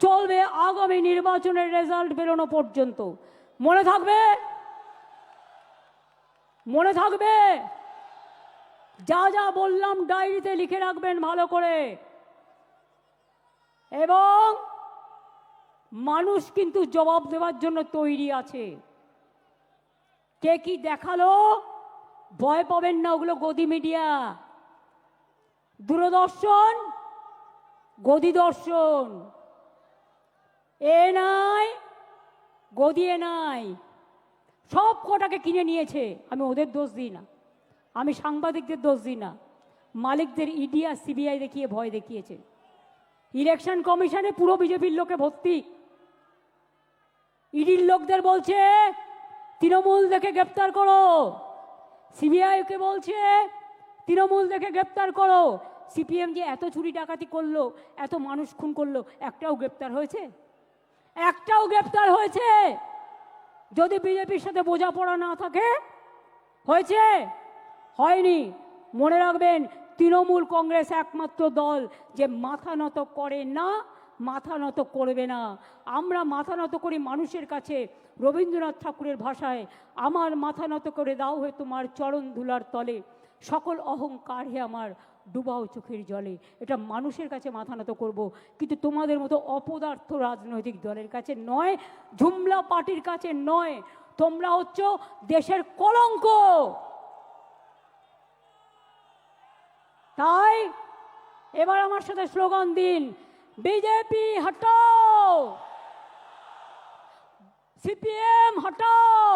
Speaker 1: চলবে আগামী নির্বাচনের রেজাল্ট বেরোনো পর্যন্ত। মনে থাকবে, মনে থাকবে। যা যা বললাম ডায়েরিতে লিখে রাখবেন ভালো করে। এবং মানুষ কিন্তু জবাব দেওয়ার জন্য তৈরি আছে। কে কি দেখালো ভয় পাবেন না, ওগুলো গদি মিডিয়া, দূরদর্শন, গদি দর্শন। এ নাই, গদিয়ে নাই, সব কটাকে কিনে নিয়েছে। আমি ওদের দোষ দিই না, আমি সাংবাদিকদের দোষ দিই না, মালিকদের ইডি আর সিবিআই দেখিয়ে ভয় দেখিয়েছে। ইলেকশন কমিশনে পুরো বিজেপির লোকে ভর্তি। ইডির লোকদের বলছে তৃণমূল দেখে গ্রেপ্তার করো, সিবিআইকে বলছে তৃণমূল দেখে গ্রেপ্তার করো। সিপিএম যে এত চুরি ডাকাতি করলো, এত মানুষ খুন করলো, একটাও গ্রেপ্তার হয়েছে? একটাও গ্রেপ্তার হয়েছে? যদি বিজেপির সাথে বোঝাপড়া না থাকে, হয়েছে? হয়নি। মনে রাখবেন, তৃণমূল কংগ্রেস একমাত্র দল যে মাথা নত করে না, মাথা নত করবে না। আমরা মাথা নত করি মানুষের কাছে। রবীন্দ্রনাথ ঠাকুরের ভাষায়, আমার মাথা নত করে দাও হে তোমার চরণ ধুলার তলে, সকল অহংকার হে আমার ডুবাও চোখের জলে। এটা মানুষের কাছে মাথা নত করব, কিন্তু তোমাদের মতো অপদার্থ রাজনৈতিক দলের কাছে নয়, ঝুমলা পার্টির কাছে নয়। তোমরা হচ্ছ দেশের কলঙ্ক। তাই এবার আমার সাথে স্লোগান দিন, বিজেপি হটাও, সিপিএম হটাও।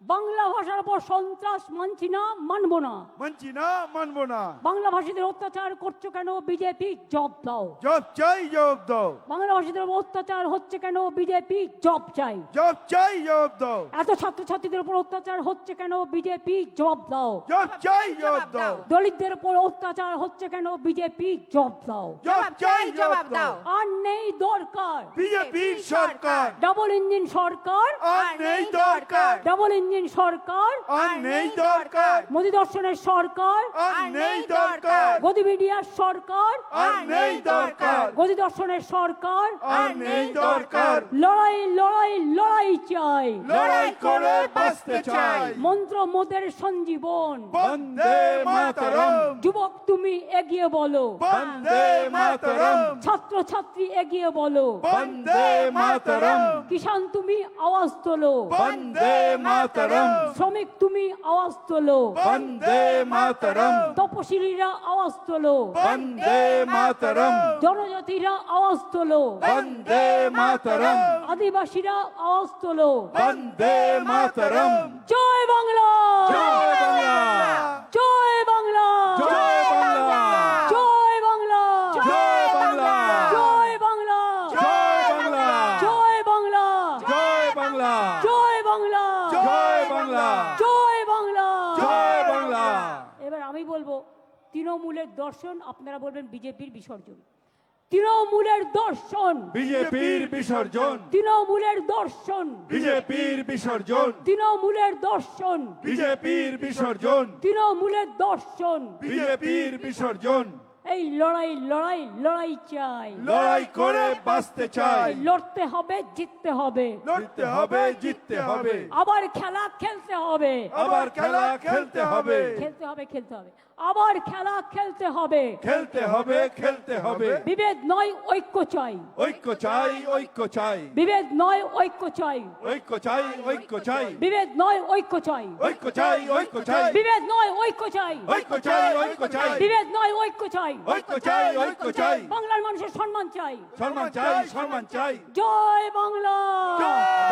Speaker 1: বাংলা ভাষার উপর সন্ত্রাস মানছি না, মানবো না,
Speaker 2: মানছি না, মানবো না।
Speaker 1: বাংলা ভাষীদের অত্যাচার করছো কেন? বিজেপি জব দাও,
Speaker 2: জব চাই, জবাব দাও।
Speaker 1: বাংলা ভাষীদের উপর অত্যাচার হচ্ছে কেন? বিজেপি জব চাই,
Speaker 2: জব চাই, জবাব দাও।
Speaker 1: এত ছাত্রছাত্রীদের উপর অত্যাচার হচ্ছে কেন? বিজেপি জব দাও,
Speaker 2: জব চাই, জবাব দাও।
Speaker 1: দলিতদের উপর অত্যাচার হচ্ছে কেন? বিজেপি জব দাও,
Speaker 2: জব চাই, জবাব দাও।
Speaker 1: আর নেই দরকার
Speaker 2: বিজেপির সরকার,
Speaker 1: ডাবল ইঞ্জিন সরকার,
Speaker 2: আর নেই দরকার।
Speaker 1: ডাবল ইঞ্জিন সরকার,
Speaker 2: আর নেই দরকার।
Speaker 1: মোদী দর্শনের সরকার,
Speaker 2: আর নেই দরকার।
Speaker 1: গদি মিডিয়ার সরকার,
Speaker 2: আর নেই দরকার।
Speaker 1: গদি দর্শনের সরকার,
Speaker 2: আর নেই দরকার।
Speaker 1: লড়াই লড়াই লড়াই চাই,
Speaker 2: লড়াই করে বাঁচতে চাই।
Speaker 1: মন্ত্র মোদের সঞ্জীবন।
Speaker 2: বন্দে মাতরম,
Speaker 1: যুবক তুমি এগিয়ে বলো,
Speaker 2: বন্দে মাতরম,
Speaker 1: ছাত্র ছাত্রী এগিয়ে বলো,
Speaker 2: বন্দে মাতরম,
Speaker 1: কিষান তুমি আওয়াজ তোলো,
Speaker 2: বন্দে মাতরম,
Speaker 1: শ্রমিক তুমি আওয়াজ তোলো,
Speaker 2: বন্দে মাতরম,
Speaker 1: তপশিলীরা আওয়াজ তোলো,
Speaker 2: বন্দে মাতরম,
Speaker 1: জনজাতিরা আওয়াজ তোলো,
Speaker 2: বন্দে মাতরম,
Speaker 1: আদিবাসীরা আওয়াজ তোলো।
Speaker 2: বন্দে মাতরম।
Speaker 1: জয় বাংলা,
Speaker 2: জয় বাংলা,
Speaker 1: জয় বাংলা,
Speaker 2: জয় বাংলা,
Speaker 1: জয় বাংলা,
Speaker 2: জয় বাংলা,
Speaker 1: জয় বাংলা,
Speaker 2: জয় বাংলা,
Speaker 1: জয় বাংলা,
Speaker 2: জয় বাংলা,
Speaker 1: জয় বাংলা,
Speaker 2: জয় বাংলা,
Speaker 1: জয় বাংলা।
Speaker 2: জয় বাংলা।
Speaker 1: এবার আমি বলবো তৃণমূলের দর্শন, আপনারা বলবেন বিজেপির বিসর্জন। তৃণমূলের দর্শন,
Speaker 2: বিজেপির বিসর্জন,
Speaker 1: তৃণমূলের দর্শন,
Speaker 2: বিজেপির বিসর্জন,
Speaker 1: তৃণমূলের দর্শন,
Speaker 2: বিজেপির বিসর্জন,
Speaker 1: তৃণমূলের দর্শন।
Speaker 2: বিজেপির বিসর্জন।
Speaker 1: এই লড়াই লড়াই লড়াই চাই,
Speaker 2: লড়াই করে বাঁচতে চাই।
Speaker 1: লড়তে হবে, জিততে হবে,
Speaker 2: লড়তে হবে, জিততে হবে,
Speaker 1: আবার খেলা খেলতে হবে,
Speaker 2: আবার খেলা খেলতে হবে,
Speaker 1: খেলতে হবে, খেলতে হবে, আবার খেলা খেলতে হবে।
Speaker 2: খেলতে হবে, খেলতে হবে।
Speaker 1: বিভেদ নয়, ঐক্য চাই,
Speaker 2: ঐক্য চাই, ঐক্য চাই,
Speaker 1: বিভেদ নয়, ঐক্য চাই,
Speaker 2: ঐক্য চাই, ঐক্য চাই,
Speaker 1: বিভেদ নয়, ঐক্য চাই,
Speaker 2: ঐক্য চাই, ঐক্য চাই,
Speaker 1: বিভেদ নয়, ঐক্য চাই,
Speaker 2: ঐক্য চাই, ঐক্য চাই,
Speaker 1: বিভেদ নয়, ঐক্য চাই,
Speaker 2: ঐক্য চাই, ঐক্য চাই।
Speaker 1: বাংলার মানুষের সম্মান চাই।
Speaker 2: সম্মান চাই, সম্মান চাই।
Speaker 1: জয় বাংলা,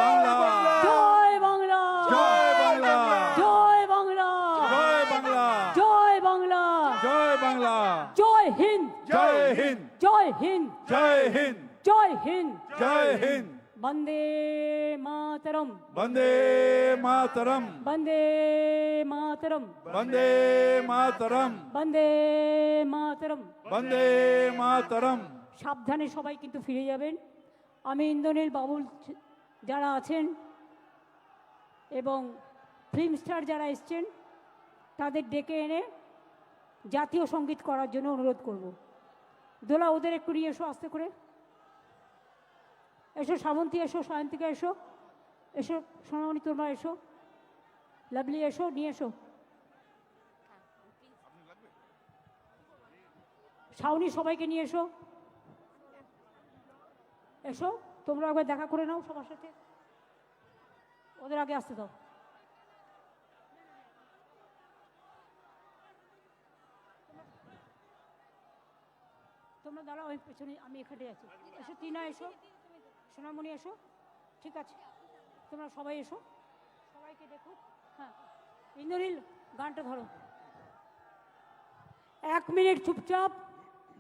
Speaker 2: বাংলা,
Speaker 1: জয় বাংলা,
Speaker 2: জয় বাংলা,
Speaker 1: জয় বাংলা,
Speaker 2: জয় বাংলা,
Speaker 1: জয় বাংলা,
Speaker 2: জয় বাংলা,
Speaker 1: জয় হিন্দ,
Speaker 2: জয় হিন্দ,
Speaker 1: জয় হিন্দ,
Speaker 2: জয় হিন্দ,
Speaker 1: জয় হিন্দ।
Speaker 2: জয় হিন্দ।
Speaker 1: বন্দে মাতরম,
Speaker 2: বন্দে মাতরম,
Speaker 1: বন্দে মাতরম,
Speaker 2: বন্দে মাতরম,
Speaker 1: বন্দে মাতরম।
Speaker 2: বন্দে মাতরম।
Speaker 1: সাবধানে সবাই কিন্তু ফিরে যাবেন। আমি ইন্দ্রনীল বাবুল যারা আছেন এবং ফিল্ম স্টার যারা এসছেন তাদের ডেকে এনে জাতীয় সঙ্গীত করার জন্য অনুরোধ করব। দোলা ওদের একটু নিয়ে এসো আস্তে করে। এসো শ্রাবন্তী, এসো সায়ন্তিকা, এসো এসো সোনামণি, তোমরা এসো, লাভলি এসো, নিয়ে এসো। শাওনি সবাইকে নিয়ে এসো, এসো তোমরা একবার দেখা করে নাও সবার সাথে, ওদের আগে আসতে দাও। তোমরা দাঁড়াও, আমি পেছনে, আমি এখানে আছি। এসো টিনা, এসো সোনামণি, এসো। ঠিক আছে, তোমরা সবাই এসো, সবাইকে দেখো। হ্যাঁ, ইন্দ্রনীল গানটা ধরো। 1 মিনিট চুপচাপ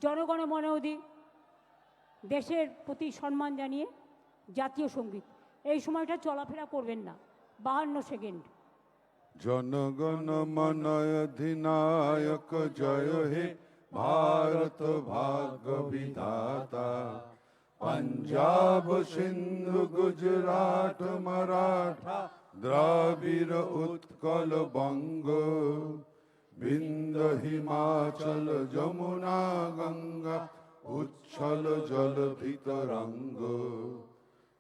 Speaker 1: জনগণ মন অধি দেশের প্রতি সম্মান জানিয়ে জাতীয় সঙ্গীত। এই সময়টা চলাফেরা করবেন না, 52 সেকেন্ড।
Speaker 2: জনগণ মন অধিনায়ক জয় হে ভারত ভাগ্য বিধাতা, পঞ্জাব সিন্ধু গুজরাট মারাঠা দ্রাবিড় উৎকল বঙ্গ, বিন্দ হিমাচল যমুনা গঙ্গা উচ্ছল জল ভিতরঙ্গ,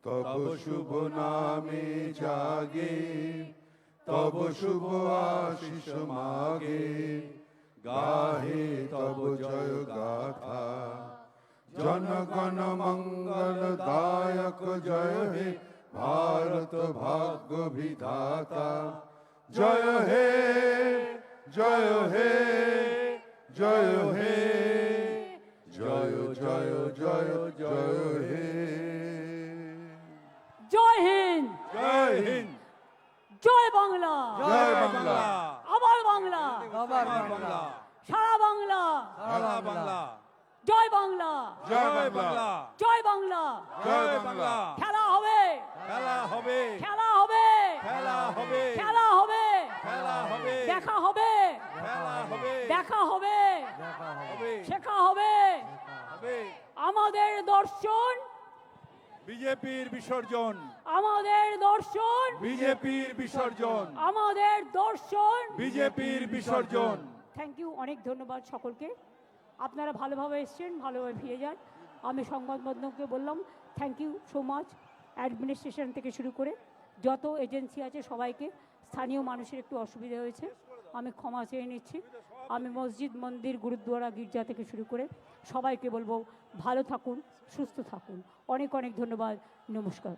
Speaker 2: তব শুভ নামে জাগে তব শুভ আশিস মাগে, গাহে তব জয় গাথা, জনগণ মঙ্গল দায়ক জয় হে ভারত ভাগ্য বিধাতা, জয় হে জয় হে জয় হে জয় জয় জয় জয় হে।
Speaker 1: জয় হিন্দ,
Speaker 2: জয় হিন্দ,
Speaker 1: জয় বাংলা,
Speaker 2: জয় বাংলা,
Speaker 1: আবার বাংলা,
Speaker 2: আবার বাংলা,
Speaker 1: সারা বাংলা,
Speaker 2: সারা বাংলা,
Speaker 1: জয় বাংলা,
Speaker 2: জয় বাংলা,
Speaker 1: জয় বাংলা।
Speaker 2: জয় বাংলা।
Speaker 1: খেলা হবে,
Speaker 2: খেলা হবে,
Speaker 1: খেলা হবে,
Speaker 2: খেলা হবে,
Speaker 1: খেলা হবে,
Speaker 2: খেলা হবে,
Speaker 1: দেখা হবে,
Speaker 2: খেলা হবে,
Speaker 1: দেখা হবে,
Speaker 2: হবে,
Speaker 1: শেখা হবে।
Speaker 2: হবে।
Speaker 1: আমাদের দর্শন,
Speaker 2: বিজেপির বিসর্জন,
Speaker 1: আমাদের দর্শন,
Speaker 2: বিজেপির বিসর্জন,
Speaker 1: আমাদের দর্শন।
Speaker 2: বিজেপির বিসর্জন।
Speaker 1: থ্যাংক ইউ, অনেক ধন্যবাদ সকলকে। আপনারা ভালোভাবে এসছেন, ভালোভাবে ফিরে যান। আমি সংবাদ মাধ্যমকে বললাম thank you so much. Administration থেকে শুরু করে যত এজেন্সি আছে সবাইকে, স্থানীয় মানুষের একটু অসুবিধা হয়েছে, আমি ক্ষমা চেয়ে নিচ্ছি। আমি মসজিদ, মন্দির, গুরুদ্বারা, গির্জা থেকে শুরু করে সবাইকে বলবো ভালো থাকুন, সুস্থ থাকুন। অনেক অনেক ধন্যবাদ, নমস্কার।